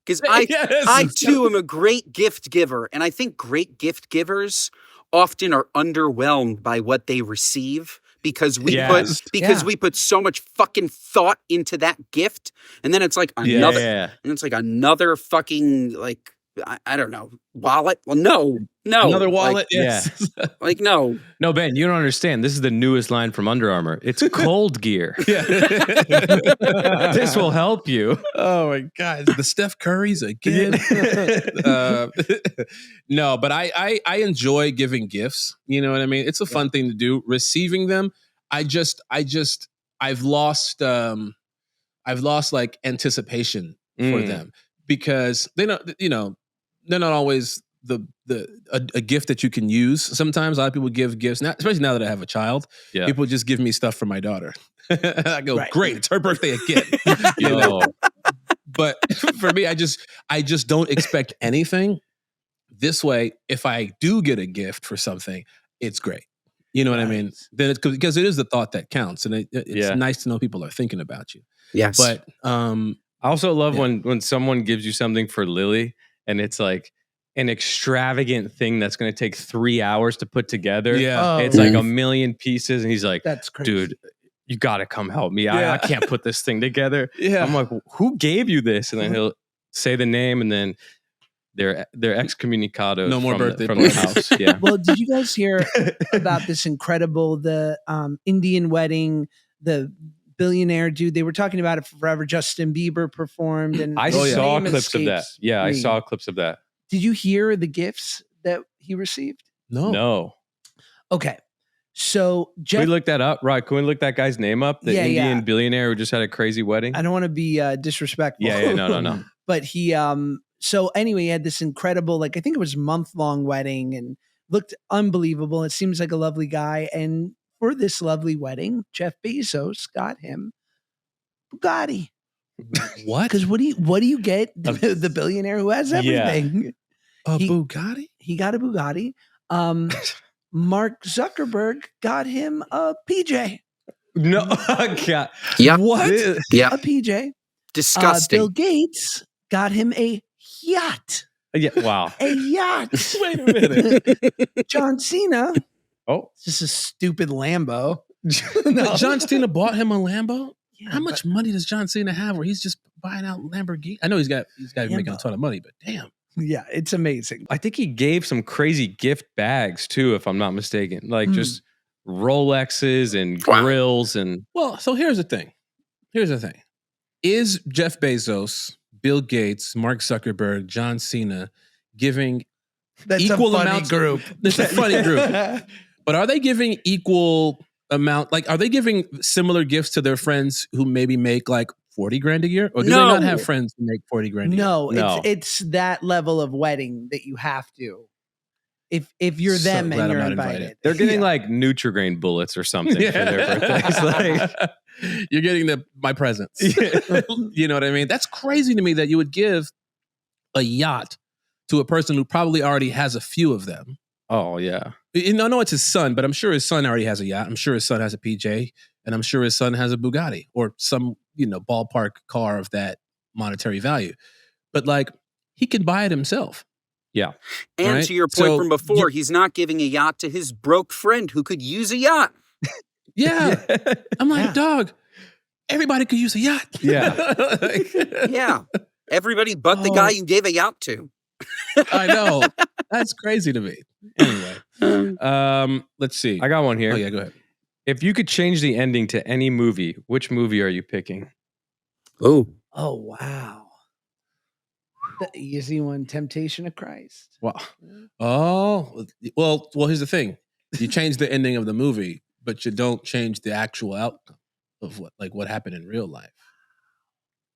Because I too am a great gift giver. And I think great gift givers often are underwhelmed by what they receive because we put so much fucking thought into that gift. And then it's like another fucking like, I don't know, wallet. Well, no. Another wallet. Yes. Like, no. No, Ben, you don't understand. This is the newest line from Under Armour. It's cold gear. This will help you. Oh my God. The Steph Currys again. No, but I enjoy giving gifts. You know what I mean? It's a fun thing to do. Receiving them, I've lost like anticipation for them because they're not always a gift that you can use. Sometimes a lot of people give gifts, especially now that I have a child. Yeah. People just give me stuff for my daughter. I go, great, it's her birthday again. But for me, I just don't expect anything. This way, if I do get a gift for something, it's great. You know what I mean? Then it's because it is the thought that counts, and it's nice to know people are thinking about you. Yes, but I also love when someone gives you something for Lily, and it's like an extravagant thing that's going to take 3 hours to put together. Yeah, it's like a million pieces, and he's like, "That's crazy, dude. You got to come help me. I can't put this thing together." Yeah, I'm like, who gave you this? And then he'll say the name, and then they're excommunicado. No more birthday from the house. Yeah. Well, did you guys hear about this incredible Indian wedding? The billionaire dude. They were talking about it forever. Justin Bieber performed, and I saw clips of that. Yeah, I saw clips of that. Did you hear the gifts that he received? No. Okay. So can we look that up? Right. Can we look that guy's name up? The Indian billionaire who just had a crazy wedding? I don't want to be disrespectful. Yeah, no. But he, so anyway, he had this incredible, I think it was month-long wedding and looked unbelievable. It seems like a lovely guy. And for this lovely wedding, Jeff Bezos got him Bugatti. What? Because what do you get the billionaire who has everything? A Bugatti? He got a Bugatti. Mark Zuckerberg got him a PJ. No, God. Yep. What? Yeah. A PJ. Disgusting. Bill Gates got him a yacht. Yeah. Wow. A yacht. Wait a minute. John Cena. Oh, it's just a stupid Lambo. No. John Cena bought him a Lambo? Yeah, how much money does John Cena have where he's just buying out Lamborghini? I know he's got making a ton of money, but damn. Yeah, it's amazing. I think he gave some crazy gift bags too, if I'm not mistaken. Like just Rolexes and grills and. Well, so here's the thing. Is Jeff Bezos, Bill Gates, Mark Zuckerberg, John Cena giving equal amounts? It's a funny group. But are they giving equal amount? Like, are they giving similar gifts to their friends who maybe make like $40,000 a year, or do they not have friends who make $40,000 a year? No, it's that level of wedding that you have to. If you're them and you're invited. They're getting like Nutri-Grain bullets or something for their birthdays. Like, you're getting my presents. You know what I mean? That's crazy to me that you would give a yacht to a person who probably already has a few of them. Oh, yeah. No, it's his son, but I'm sure his son already has a yacht. I'm sure his son has a PJ, and I'm sure his son has a Bugatti or some, ballpark car of that monetary value. But like, he could buy it himself. Yeah. And to your point from before, he's not giving a yacht to his broke friend who could use a yacht. Yeah. I'm like, dog, everybody could use a yacht. Yeah. Yeah. Everybody but the guy you gave a yacht to. I know. That's crazy to me. Anyway, let's see. I got one here. Oh, yeah, go ahead. If you could change the ending to any movie, which movie are you picking? Oh, wow. The easy one, Temptation of Christ. Wow. Oh, well, here's the thing. You change the ending of the movie, but you don't change the actual outcome of what happened in real life.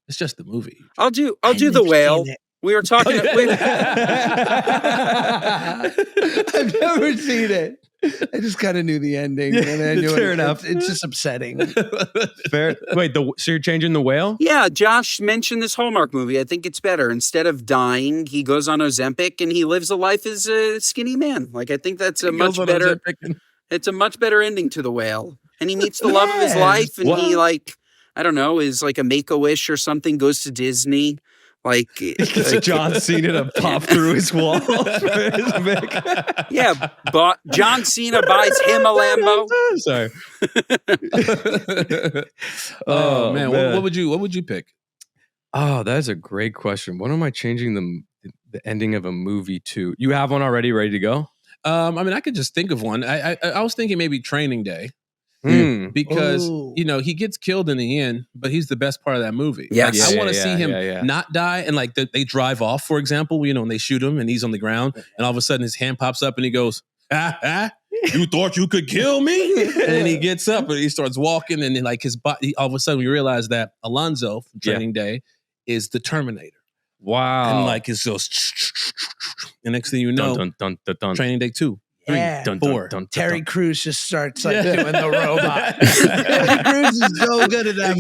It's just the movie. I'll do The Whale. We were talking. I've never seen it. I just kind of knew the ending. And I knew Fair enough. It's just upsetting. Fair. Wait, so you're changing the whale? Yeah, Josh mentioned this Hallmark movie. I think it's better. Instead of dying, he goes on Ozempic and he lives a life as a skinny man. Like, I think that's a much better. It's a much better ending to the whale. And he meets the love of his life, and he like, I don't know, is like a Make-A-Wish or something. Goes to Disney. Like, John Cena to pop through his wall. Yeah, but John Cena buys him a Lambo. Sorry. Oh man, what would you pick? Oh, that is a great question. What am I changing the ending of a movie to? You have one already ready to go? I mean, I could just think of one. I was thinking maybe Training Day. Because he gets killed in the end, but he's the best part of that movie. Yes. I want to see him not die, and like they drive off, for example, and they shoot him and he's on the ground, and all of a sudden his hand pops up and he goes, you thought you could kill me? And then he gets up and he starts walking, and then like his body, all of a sudden we realize that Alonzo from Training Day is the Terminator. Wow. And like it's just the next thing you know, Training Day 2. 3, 4. Terry Crews just starts like doing the robot. Terry Crews is so good at that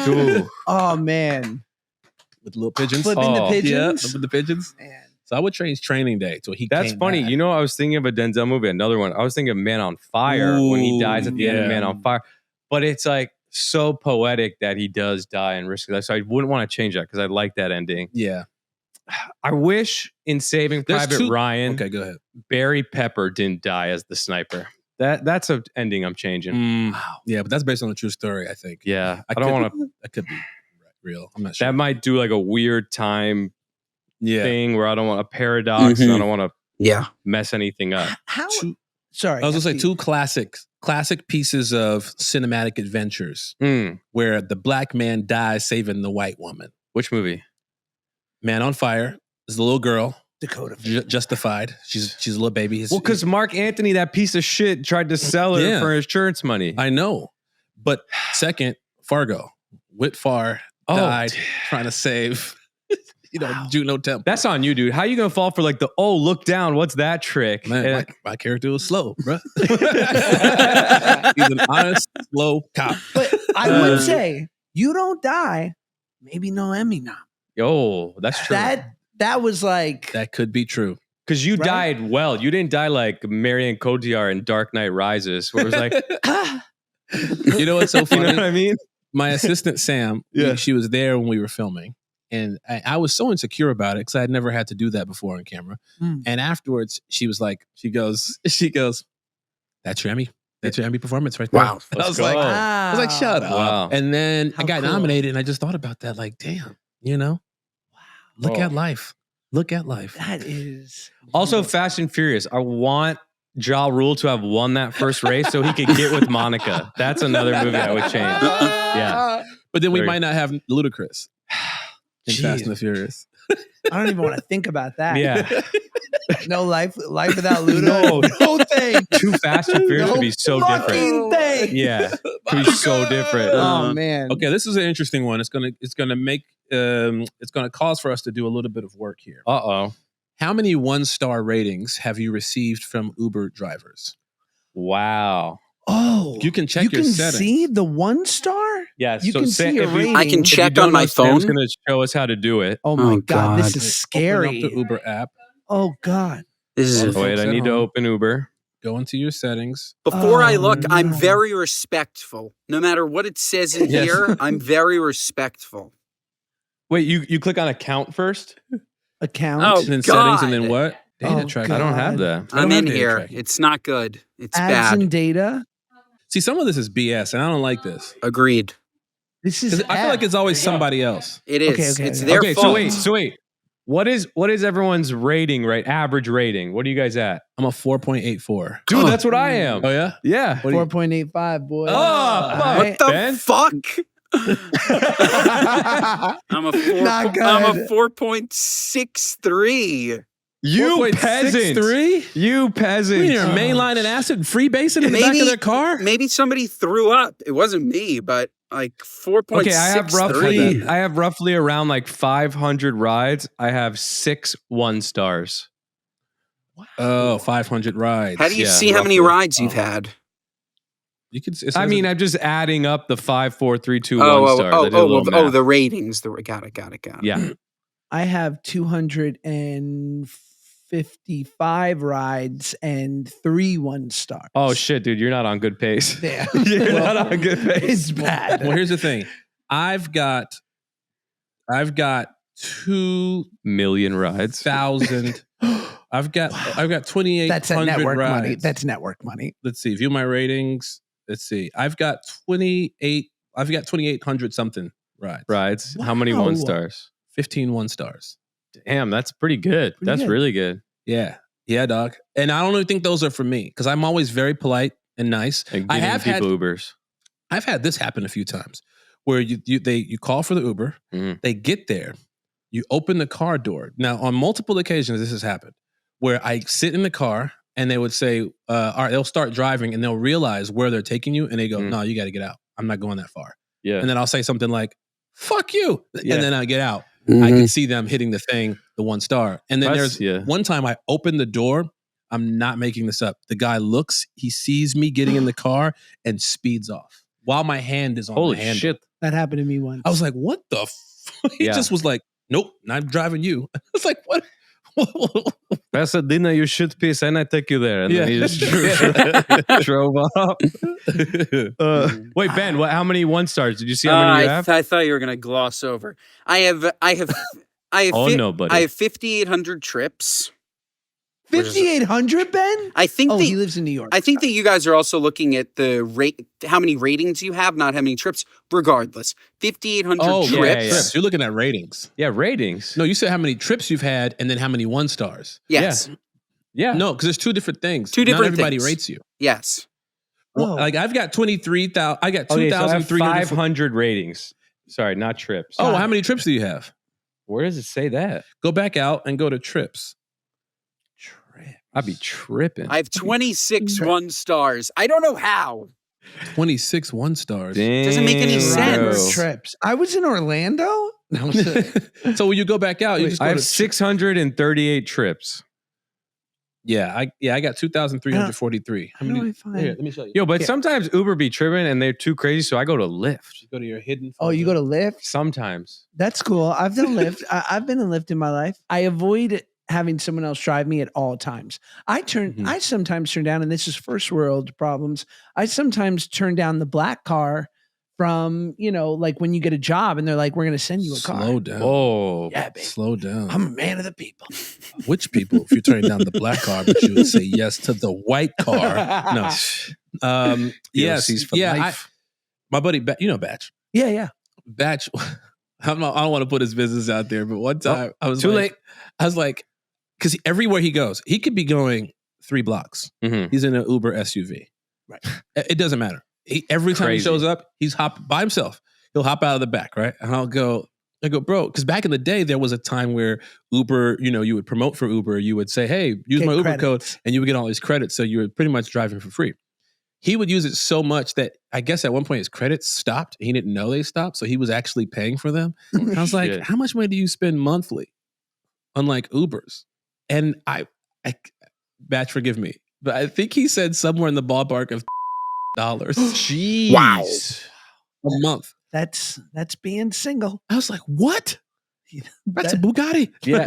movie. Oh man, with little pigeons, flipping the pigeons, with the pigeons. Man. So I would change Training Day till he. That's funny. Back. I was thinking of a Denzel movie, another one. I was thinking of Man on Fire when he dies at the end of Man on Fire, but it's like so poetic that he does die and risk his life. So I wouldn't want to change that because I like that ending. Yeah. I wish in Saving Private Ryan, okay, go ahead. Barry Pepper didn't die as the sniper. That's an ending I'm changing. Wow. Yeah, but that's based on a true story, I think. Yeah, I don't want to. That could be real. I'm not sure. That might do like a weird time thing where I don't want a paradox. And I don't want to mess anything up. Sorry, I was going to say two classic pieces of cinematic adventures where the black man dies saving the white woman. Which movie? Man on Fire is the little girl. Dakota. Justified. She's a little baby. Because Mark Anthony, that piece of shit, tried to sell her for insurance money. I know. But second, Fargo. Whit Farr died trying to save, Juno Temple. That's on you, dude. How you going to fall for like look down? What's that trick? Man, my character was slow, bro. He's an honest, slow cop. But I would say, you don't die, maybe no Emmy nom. Oh, that's true. That was like... That could be true. Because you died well. You didn't die like Marion Cotillard in Dark Knight Rises, where it was like... You know what's so funny? You know what I mean? My assistant, Sam, she was there when we were filming. And I was so insecure about it because I had never had to do that before on camera. And afterwards, she was like, she goes, that's your Emmy. That's your Emmy performance right there. Wow. I was like, shut up. Wow. And then I got nominated and I just thought about that like, damn, Wow. Look at life. Look at life. That is. Also, Fast and Furious. I want Ja Rule to have won that first race so he could get with Monica. That's another movie I would change. Yeah. But then we might not have Ludacris in Fast and the Furious. I don't even want to think about that. Yeah. No life without Luda. No thing. Too Fast and Furious would be so different. Thing. Yeah. Could be so different. Oh man. Okay, this is an interesting one. It's gonna cause for us to do a little bit of work here. Uh-oh. How many 1-star ratings have you received from Uber drivers? Wow. Oh, you can check your settings. You can see the 1-star? Yes. You can see your rating. I can check on my phone. Sam's going to show us how to do it. Oh my God, this is scary. Open up the Uber app. Oh God. This is wait, I need to open Uber. Go into your settings. Before I look, I'm very respectful. No matter what it says in here, I'm very respectful. Wait, you click on account first? Account? Oh, and then God. settings and then what? Data tracking. I don't have that. I'm in here. Tracking. It's not good. It's Ads bad. and data? See, some of this is BS, and I don't like this. Agreed. This is. I feel like it's always somebody else. It is. Okay, it's their fault. So wait. What is everyone's rating, right? Average rating. What are you guys at? I'm a 4.84. Dude, that's what I am. Oh, yeah? Yeah. 4.85, boy. Oh, what the fuck? I'm a 4.63. You peasant. 4.63? You peasant. You mean you're mainlining acid and freebasing in the back of their car? Maybe somebody threw up. It wasn't me, but like 4.63. Okay, I have roughly around like 500 rides. I have 6 1-stars. Oh, 500 rides. How do you Yeah, see how many roughly. rides you've had? You could. I mean, I'm just adding up the 5, 4, 3, 2, 1 star. I did a little math. The ratings. Got it. Yeah. I have 255 rides and 3 1-stars. Oh shit, dude, you're not on good pace. Yeah. You're not on good pace. It's bad. Well, here's the thing. I've got 2,000,000 rides. I've got 2,800 That's at network rides. money. That's network money. Let's see. View my ratings. Let's see. I've got 2,800 something rides. How many Wow. 1 stars? 15 1-stars. Damn, that's pretty good. Pretty That's good. really good. Yeah. Yeah, dog. And I don't even think those are for me because I'm always very polite and nice. And I giving have people Ubers. I've had this happen a few times where you call for the Uber, they get there, you open the car door. Now, on multiple occasions, this has happened where I sit in the car and they would say, all right, they'll start driving and they'll realize where they're taking you and they go, no, you got to get out. I'm not going that far. Yeah. And then I'll say something like, fuck you. Yeah. And then I get out. Mm-hmm. I can see them hitting the thing, the 1 star. And then That's- there's one time I opened the door. I'm not making this up. The guy looks, he sees me getting in the car and speeds off while my hand is on Holy the handle. shit. That happened to me once. I was like, what the He Yeah. just was like, nope, not driving you. I was like, what? Pasadena, you should piss, and I take you there. And then he just drove off. Wait, Ben, how many 1 stars? Did you see how many you have? I thought you were going to gloss over. I have No, buddy. I have 5,800 trips. 5,800, Ben? I think He lives in New York. I think that you guys are also looking at the rate, how many ratings you have, not how many trips. Regardless, 5,800 Oh, trips. yeah. trips. You're looking at ratings. Yeah, ratings. No, you said how many trips you've had and then how many 1 stars. Yes, Yeah. No, because there's 2 different things. Two different Not everybody things. rates you. yes. Whoa. Like I've got 23,000. I got Okay, so I have 2,300. 500 ratings. Sorry, not trips. Oh, how many trips do you have? Where does it say that? Go back out and go to trips. I'd be tripping. I have 26 1 stars. I don't know how. 26 1 stars. Doesn't make any Damn, sense. bro. Trips. I was in Orlando. No, So when you go back out, you just go I have to 638 trips. I got 2,343. How do I find? Here, let me show you. Yo, but Yeah. sometimes Uber be tripping and they're too crazy, so I go to Lyft. Go to your hidden. Oh, you go to Lyft? Sometimes. That's cool. I've done Lyft. I've been in Lyft in my life. I avoid having someone else drive me at all times. I sometimes turn down, and this is first world problems. I sometimes turn down the black car from, like when you get a job and they're like, we're going to send you a car. Slow down. Oh. Yeah, baby. Slow down. I'm a man of the people. Which people? If you're turning down the black car, but you would say yes to the white car. No. Yes. POCs for Yeah. life. My buddy, Batch. Yeah. Batch. I don't want to put his business out there, but one time I was too late. I was like, because everywhere he goes, he could be going 3 blocks. Mhm. He's in an Uber SUV. Right. It doesn't matter. Every time he Crazy. shows up, he's hop by himself. He'll hop out of the back, right? And I go, bro, because back in the day, there was a time where Uber, you would promote for Uber. You would say, hey, use Get my Uber credits. code, and you would get all these credits. So you were pretty much driving for free. He would use it so much that I guess at one point his credits stopped. He didn't know they stopped. So he was actually paying for them. I was like, Shit. how much money do you spend monthly on like Ubers? And I Batch, forgive me, but I think he said somewhere in the ballpark of $. Jeez. Wow. A month. That's being single. I was like, what? That's a That- Bugatti. Yeah.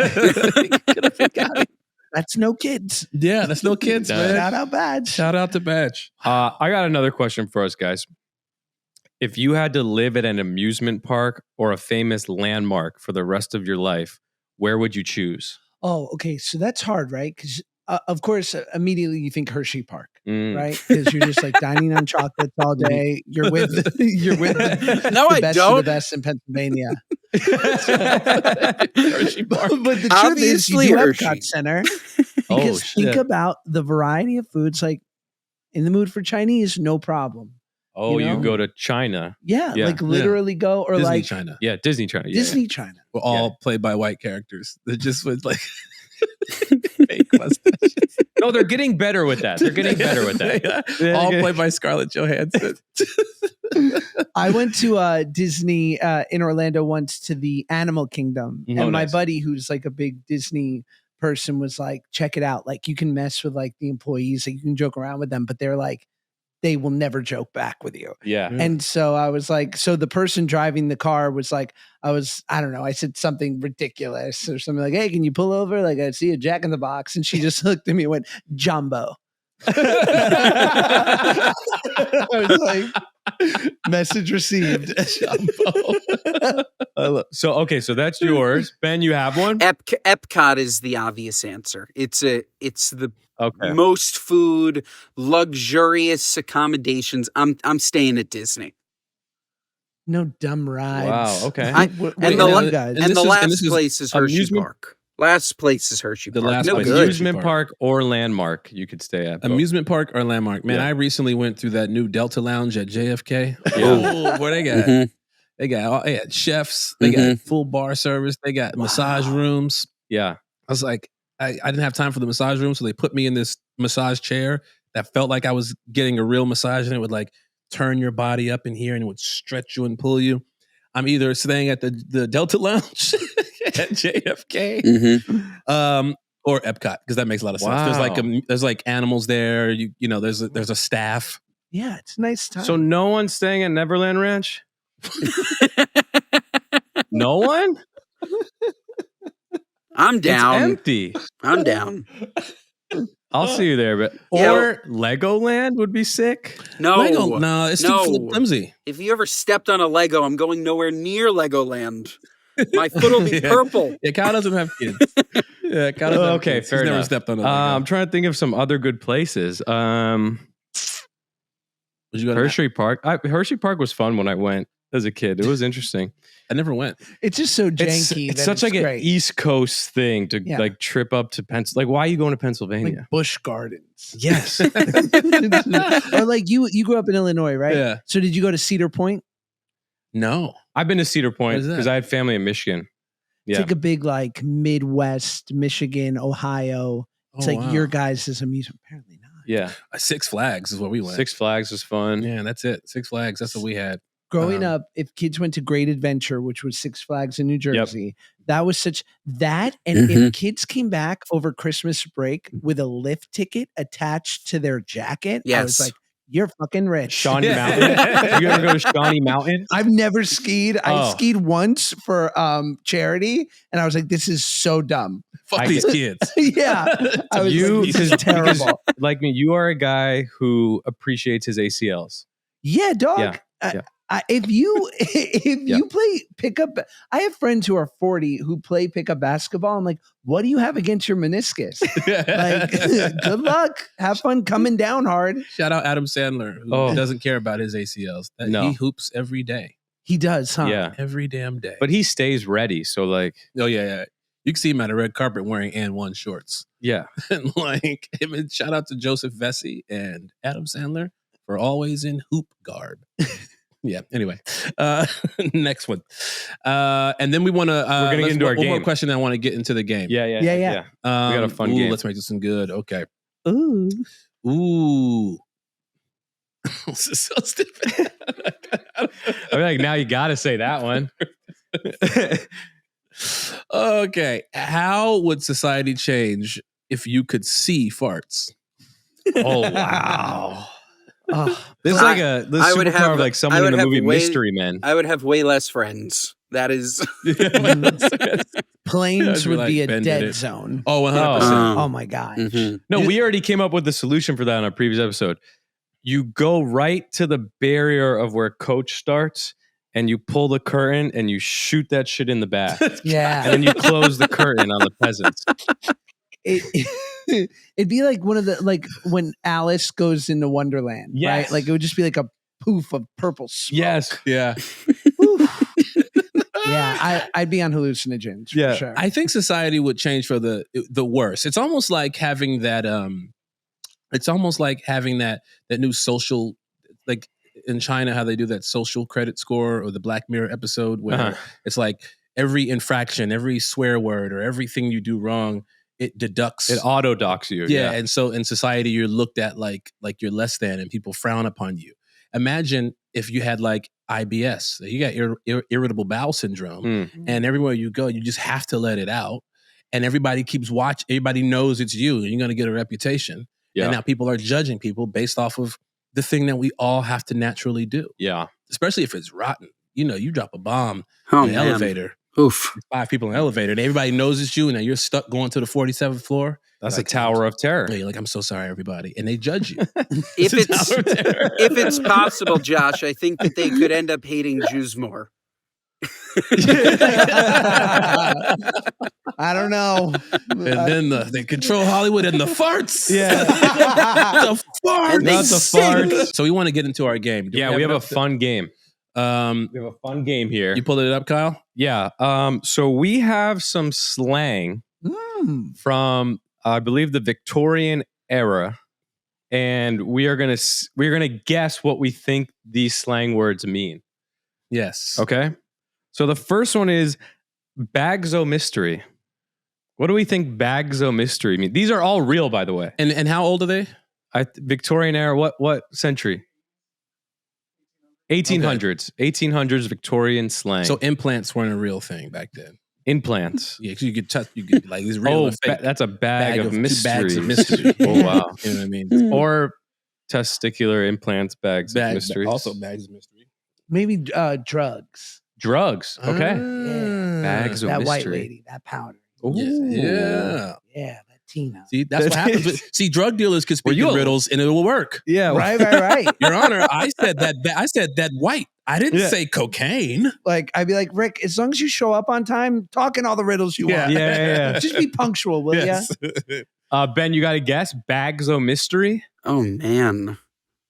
Get a Bugatti. That's no kids. Yeah, that's no kids, Nah. man. Shout out Badge. Shout out to Batch. I got another question for us, guys. If you had to live at an amusement park or a famous landmark for the rest of your life, where would you choose? Oh, okay. So that's hard, right? Because of course, immediately you think Hershey Park, Mm. right? Because you're just like dining on chocolates all day. You're with the No, I best of don't. the best in Pennsylvania. Hershey Park. But the truth is, you Obviously do have Hershey. Epcot Center. Oh, Because think shit. about the variety of foods. Like in the mood for Chinese, no problem. Oh, You you know? go to China. Yeah, Yeah. like literally go or Disney like China. Yeah, Disney China. Yeah, Disney China. Were all played by white characters. That just was like fake mustaches. No, they're getting better with that. They're getting better with that. Yeah. All played by Scarlett Johansson. I went to Disney in Orlando once to the Animal Kingdom, Oh, and my nice. buddy, who's like a big Disney person was like, check it out. Like you can mess with like the employees, like you can joke around with them, but they're like, they will never joke back with you. Yeah. And so I was like, so the person driving the car was like, I don't know, I said something ridiculous or something like, hey, can you pull over? Like I see a Jack in the Box. And she just looked at me and went, Jumbo. I was like, message received. So that's yours. Ben, you have one? Epcot is the obvious answer. It's the Okay. most food, luxurious accommodations. I'm staying at Disney. No dumb rides. Wow. Okay. The last place is Hershey Park. Last place is Hershey Park. last No place is good. Amusement park or landmark you could stay at. Amusement park or landmark. Man, Yeah. I recently went through that new Delta Lounge at JFK. Yeah. Oh, where they got? Mhm. They got chefs. They got full bar service. They got massage rooms. Yeah. I was like, I didn't have time for the massage room, so they put me in this massage chair that felt like I was getting a real massage, and it would like turn your body up in here and it would stretch you and pull you. I'm either staying at the Delta Lounge at JFK or Epcot, because that makes a lot of sense. Wow. There's like animals there. You know there's a staff. Yeah, it's a nice time. So no one's staying at Neverland Ranch? No one? I'm down. It's empty. I'm down. I'll see you there, but Yeah. or Legoland would be sick. No, Lego, no, it's too flimsy. If you ever stepped on a Lego, I'm going nowhere near Legoland. My foot will be purple. Yeah, Kyle doesn't have kids. Yeah, Kyle doesn't have Okay, kids. fair He's enough. never stepped on a Lego. I'm trying to think of some other good places. Would you go to Hershey Park. Hershey Park was fun when I went as a kid. It was interesting. I never went. it's just so janky. It's that such like great. an East Coast thing to Yeah. like trip up to Pennsylvania. Like, why are you going to like Pennsylvania? Busch Gardens. Yes. Or like you grew up in Illinois, right? Yeah. So did you go to Cedar Point? No. I've been to Cedar Point What is that? because I had family in Michigan. It's Yeah. like a big like Midwest, Michigan, Ohio. It's Oh, like wow. your guys' amusement. Apparently not. Yeah. Six Flags is where we went. Six Flags was fun. Yeah, that's it. Six Flags. That's what we had. Growing up, if kids went to Great Adventure, which was Six Flags in New Jersey, that was such that. And if kids came back over Christmas break with a lift ticket attached to their jacket, I was Yes. like, you're fucking rich. Shawnee Mountain. You ever go to Shawnee Mountain? I've never skied. I Oh. skied once for charity, and I was like, this is so dumb. Fuck these kids. Yeah. I was like, this is terrible. Like me, you are a guy who appreciates his ACLs. Yeah, dog. Yeah, yeah. If you play pickup, I have friends who are 40 who play pickup basketball. I'm like, what do you have against your meniscus? Like, good luck. Have fun coming down hard. Shout out Adam Sandler, who doesn't care about his ACLs. No. He hoops every day. He does, huh? Yeah. Every damn day. But he stays ready. So like, oh yeah. You can see him at a red carpet wearing and1 shorts. yeah. And like, shout out to Joseph Vesey and Adam Sandler for always in hoop garb. Yeah. Anyway, next one, and then we want to. We're gonna get into our one more game. question. I want to get into the game. Yeah. Yeah. We got a fun game. Let's make this one good. Okay. Ooh. This is so stupid. I mean, like now you got to say that one. Okay. How would society change if you could see farts? Oh wow. Oh, This is like a this I would superpower have- of like I someone would in the have movie way- Mystery Men. I would have way less friends. That is. planes I'd be would like, be a Ben did dead it. zone. Oh, 100%. Oh my God. Mhm. No, we already came up with the solution for that on a previous episode. You go right to the barrier of where Coach starts and you pull the curtain and you shoot that shit in the back. Yeah. And then you close the curtain on the peasants. It'd be like one of the, like when Alice goes into Wonderland, Yes. right? Like it would just be like a poof of purple smoke. Yes. Yeah. Yeah. I'd be on hallucinogens for Yeah. sure. I think society would change for the worse. It's almost like having that that new social, like in China, how they do that social credit score, or the Black Mirror episode where it's like every infraction, every swear word, or everything you do wrong, it deducts. It auto docks you. Yeah. And so in society, you're looked at like you're less than, and people frown upon you. Imagine if you had like IBS, you got irritable bowel syndrome, Mm. and everywhere you go, you just have to let it out. and everybody keeps watching. Everybody knows it's you, and you're going to get a reputation. Yeah. And now people are judging people based off of the thing that we all have to naturally do. Yeah. Especially if it's rotten. You drop a bomb Oh, in the man. elevator. Oof. 5 people in the elevator, and everybody knows it's you, and you're stuck going to the 47th floor. That's like, a tower of terror. You're like, I'm so sorry, everybody. And they judge you. If it's possible, Josh, I think that they could end up hating Jews more. I don't know. And then they control Hollywood and the farts. Yeah. The farts. And they Not the farts. So we want to get into our game. Do Yeah, we have a enough fun game. We have a fun game here. You pulled it up, Kyle? Yeah. So we have some slang from, I believe, the Victorian era, and we're gonna guess what we think these slang words mean. Yes. Okay. So the first one is Bagzo mystery. What do we think Bagzo mystery mean? These are all real, by the way. And how old are they? Victorian era. What century? 1800s. 1800s Victorian slang. So implants weren't a real thing back then. implants. Yeah, because you could touch, you could like these real. That's a bag of mystery. Bags of mystery. Oh wow, you know what I mean? Or testicular implants, bags of mystery. Also bags of mystery. Maybe drugs. Drugs. Okay. Bags of that mystery. white lady, that powder. Ooh. Yeah. Yeah, that Tina. See, that's what happens. See, drug dealers can speak in riddles and it will work. Yeah. Right. Your Honor, I said that white. I didn't say cocaine. Like, I'd be like, Rick, as long as you show up on time, talk in all the riddles you want. Yeah. Just be punctual, will ya? Ben, you got to guess? Bags of mystery? Oh man,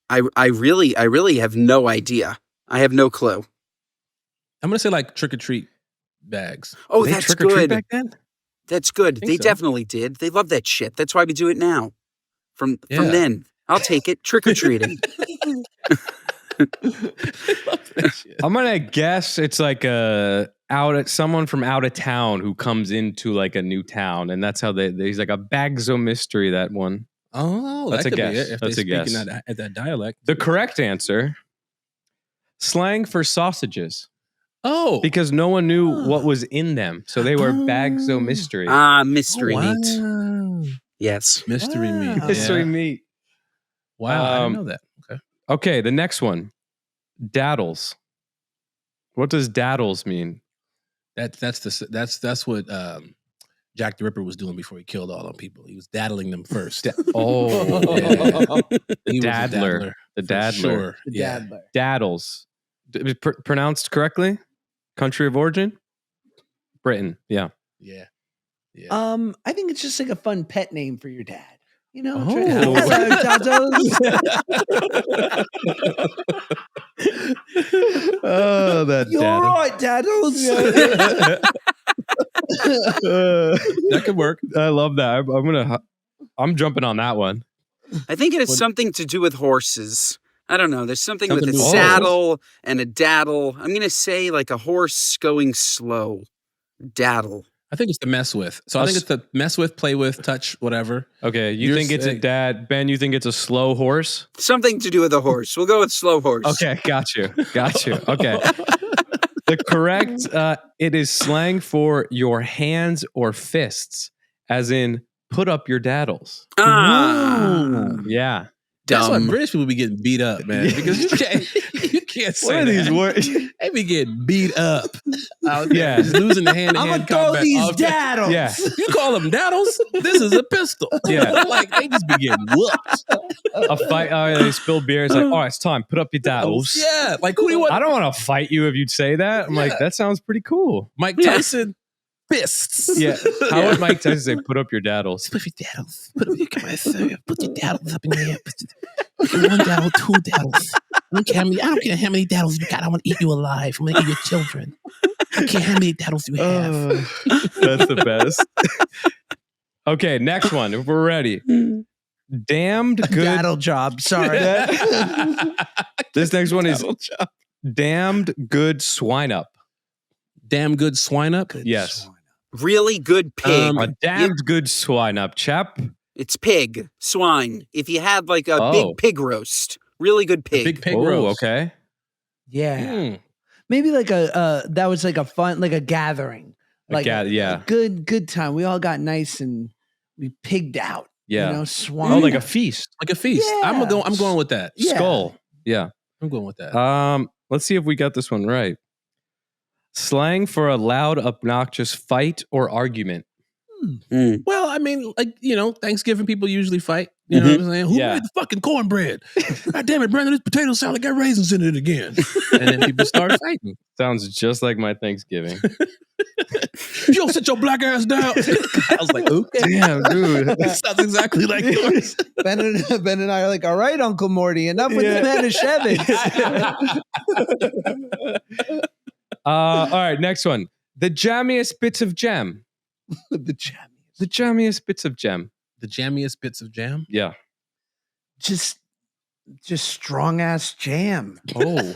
I really have no idea. I have no clue. I'm gonna say like trick or treat bags. Oh, Did they that's trick or treat good. back then? That's good. think They so. definitely did. They love that shit. That's why we do it now. From Yeah. then, I'll take it. Trick or treating. I'm gonna guess it's like someone from out of town who comes into like a new town, and that's how he's like a bags of mystery. That one. Oh, That's that a could be guess. it, if That's they a guess. speak in that dialect. The correct answer: slang for sausages, Oh, because no one knew what was in them, so they were bags of mystery. Mystery meat. Wow. Yes. Mystery meat. Wow. Mystery Yeah. meat. Wow, I didn't know that. Okay. Okay, the next one, daddles. What does daddles mean? That's what Jack the Ripper was doing before he killed all them people. He was daddling them first. Oh, He was a daddler. The for daddler. Sure. The Yeah. dad bear. Daddles. Pronounced correctly? Country of origin? Britain. Yeah. Yeah. Yeah. I think it's just like a fun pet name for your dad. You know, Oh. hello, Daddles. Oh, that You're all right, Daddles. That could work. I love that. I'm jumping on that one. I think it has something to do with horses. I don't know. There's something with Something a to do with saddle and a daddle. I'm going to say like a horse going slow. Daddle. I think it's to mess with. So I think it's to mess with, play with, touch, whatever. Okay, you You're think it's a sick. dad. Ben, you think it's a slow horse? Something to do with a horse. We'll go with slow horse. Okay, got you. Okay. The correct, it is slang for your hands or fists, as in put up your daddles. Yeah. That's why Dumb. British people be getting beat up, man. Because you can't say What are these that. words? They be getting beat up. Out there, Yeah. just losing the hand to I'm hand gonna throw combat. these Okay. daddles. Yeah. You call them daddles? This is a pistol. Yeah. Like they just be getting whooped. A fight. Oh, they spilled beer. It's like, oh, it's time. Put up your daddles. Yeah. Like who do you want? I don't want to fight you if you'd say that. I'm like, Yeah. that sounds pretty cool. Mike Tyson. Fists. Yeah. How would Mike Tyson say, put up your daddles? Put your daddles. Put your daddles up in the air. Put one daddle, two daddles. I don't care how many daddles you got. I want to eat you alive. I'm going to eat your children. I don't care how many daddles you have. That's the best. Okay, next one. If we're ready. Damned good. Daddle job. Sorry. This next one is damned good swine up. Damn good swine up. Yes. Really good pig. A damned good swine up, chap. It's pig. Swine. If you had like a Oh. big pig roast. Really good pig. Big pig Oh, roast. okay. Yeah. Mm. Maybe like that was like a fun, like a gathering. Like yeah. good time. We all got nice and we pigged out. Yeah. You know, swung. Oh, like a feast. Like a feast. Yeah. I'm going with that. Yeah. Skull. Yeah. I'm going with that. Let's see if we got this one right. Slang for a loud, obnoxious fight or argument. Well, I mean, like, Thanksgiving people usually fight. You know what I'm saying? Who made the fucking cornbread? God damn it, Brandon, this potato sound like got raisins in it again. And then people start fighting. Sounds just like my Thanksgiving. You don't sit your black ass down. I was like, okay. Damn, dude. That sounds exactly like yours. Ben and I are like, all right, Uncle Morty, enough with the man of Shevrin. All right, next one. The jammiest bits of jam. The jam. The jammiest bits of jam. The jammiest bits of jam? Yeah. Just strong ass jam. Oh.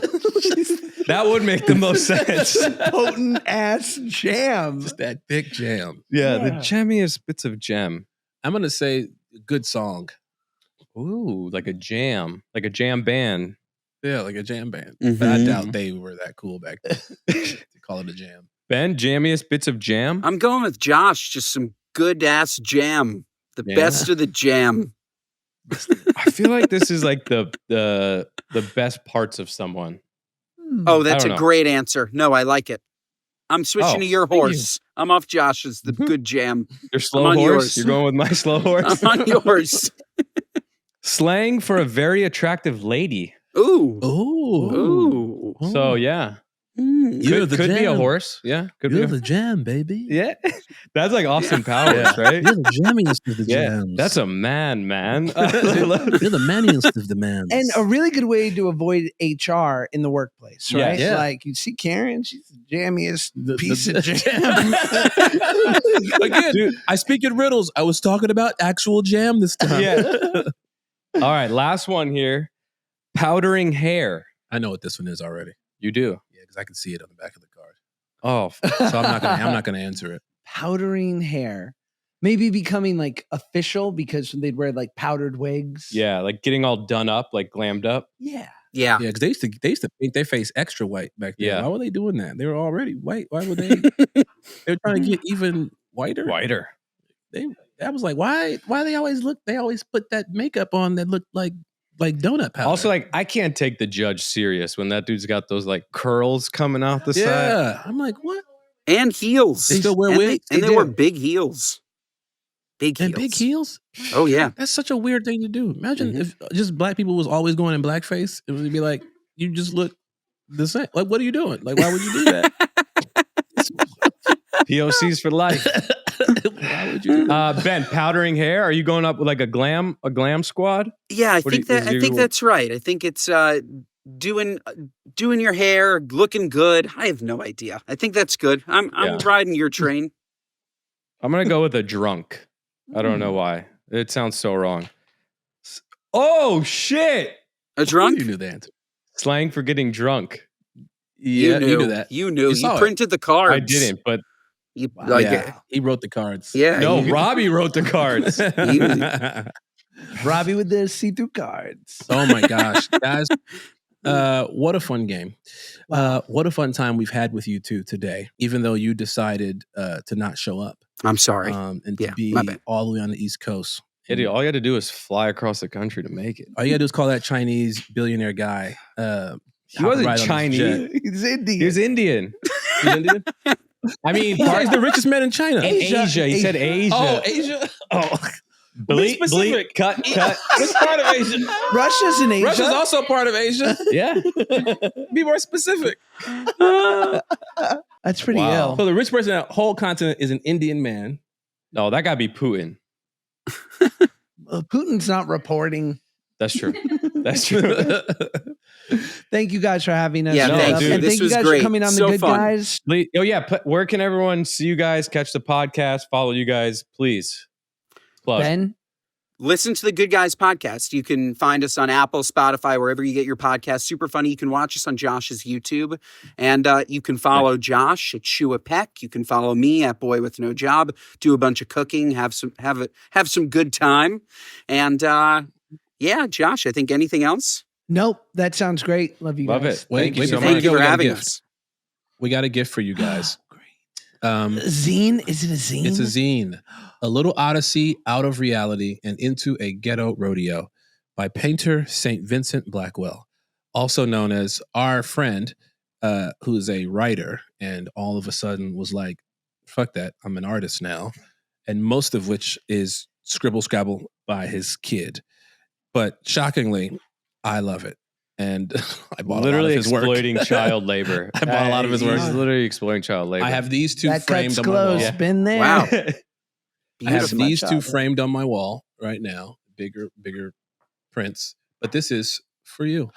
That would make the most sense. Potent ass jam. Just that thick jam. Yeah, the jammiest bits of jam. I'm going to say good song. Ooh, like a jam band. Yeah, like a jam band. Mhm. But I doubt they were that cool back then to call it a jam. Ben, jammiest bits of jam? I'm going with Josh. Just some good ass jam. The best of the jam. I feel like this is like the best parts of someone. Oh, that's I a don't know. great answer. No, I like it. I'm switching to your thank horse. I'm off Josh's. The good jam. Your slow I'm on horse? yours. You're going with my slow horse? I'm on yours. Slang for a very attractive lady. Ooh. Ooh. Ooh. So, yeah. You're Could be a horse. Yeah. Could be a jam, baby. Yeah. That's like Austin Powers, right? You're the jammiest of the Yeah. That's a man. You're the manniest of the man. And a really good way to avoid HR in the workplace, right? Yeah. Like you see Karen, she's the jammiest piece of jam. Again, dude, I speak in riddles. I was talking about actual jam this time. Yeah. All right. Last one here. Powdering hair. I know what this one is already. You do. Yeah, because I can see it on the back of the card. Oh, So I'm not gonna answer it. Powdering hair. Maybe becoming like official because they'd wear like powdered wigs. yeah. Like getting all done up, like glammed up. Yeah. Yeah. Yeah, because they used to paint their face extra white back then. Yeah. Why were they doing that? They were already white. Why would they? They were trying to get even whiter. Whiter. I was like, why they always put that makeup on that looked like donut powder. Also, like, I can't take the judge serious when that dude's got those like curls coming out the side. yeah. I'm like, what? And heels. They still wear and wigs? They, and They they wear do. big heels. Big heels. And big heels? Oh, yeah. That's such a weird thing to do. Imagine if just black people was always going in blackface. It would be like, you just look the same. Like, what are you doing? Like, why would you do that? POCs for life. Why would you do that? Ben, powdering hair. Are you going up with like a glam squad? Yeah, I What do think you- that is I you- think that's right. I think it's doing your hair, looking good. I have no idea. I think that's good. I'm Yeah. riding your train. I'm gonna go with a drunk. I don't know why. It sounds so wrong. Oh shit! A drunk? You knew the answer. Slang for getting drunk. Yeah, you knew that. You knew. You You saw it. printed the cards. I didn't, but You, Wow. like, Yeah, he wrote the cards. yeah. no, you- Robbie wrote the cards. Robbie with the see-through cards. Oh my gosh, guys! What a fun game! What a fun time we've had with you two today. Even though you decided to not show up, I'm sorry. and Yeah, to be my bad. all the way on the East Coast. Idiot, all you had to do is fly across the country to make it. All you gotta do is call that Chinese billionaire guy. He wasn't Chinese. He's Indian. He was Indian. He's Indian. I mean, He's the richest man in China. Asia. He said Asia. Oh, Asia. Oh, bleep, specific. bleep, cut. Which part of Asia? Russia's in Asia. Russia's also part of Asia. Yeah. Be more specific. That's pretty Wow. ill. So the rich person in that whole continent is an Indian man. No, that gotta be Putin. Putin's not reporting. That's true. That's true. Thank you guys for having us. Yeah, thanks, dude. And This thank you was guys great. for coming on So the Good fun. Guys. Oh yeah. Where can everyone see you guys? Catch the podcast. Follow you guys, please. Plug. Ben, Listen to the Good Guys podcast. You can find us on Apple, Spotify, wherever you get your podcasts. Super funny. You can watch us on Josh's YouTube. And you can follow Josh at Shua Peck. You can follow me at Boy With No Job. Do a bunch of cooking. Have some good time. And yeah, Josh, I think anything else? nope, that sounds great. Love you Love guys. it. Wait, Thank you wait, so before much. Thank you go, for we got a having gift. us. We got a gift for you guys. Zine? Is it a zine? It's a zine. A Little Odyssey Out of Reality and Into a Ghetto Rodeo by painter St. Vincent Blackwell, also known as our friend, who is a writer and all of a sudden was like, fuck that, I'm an artist now. And most of which is scribble scrabble by his kid. But shockingly, I love it. And I bought literally a lot of his work. exploiting child labor. I bought a lot of his work. He's literally exploiting child labor. I have these two that framed cuts on my wall. close. Been there. Wow. I have Beautiful. these two framed on my wall right now. Bigger prints. But this is for you.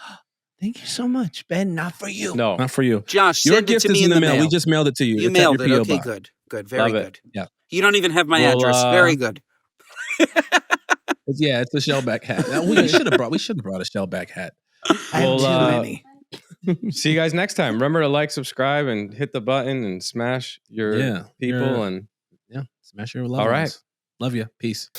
Thank you so much, Ben. Not for you. No. Not for you. Josh, Your send it gift to is me in the mail. mail. We just mailed it to you. You It's mailed at it. your Okay, PO box. good. Very Love it. good. Yeah. You don't even have my Well, address. Very good. Yeah, it's a shellback hat. Now, we should have brought a shellback hat. I have Well, too many. See you guys next time. Remember to like, subscribe, and hit the button and smash your people. And Smash your love. All right. ones. Love you. Peace.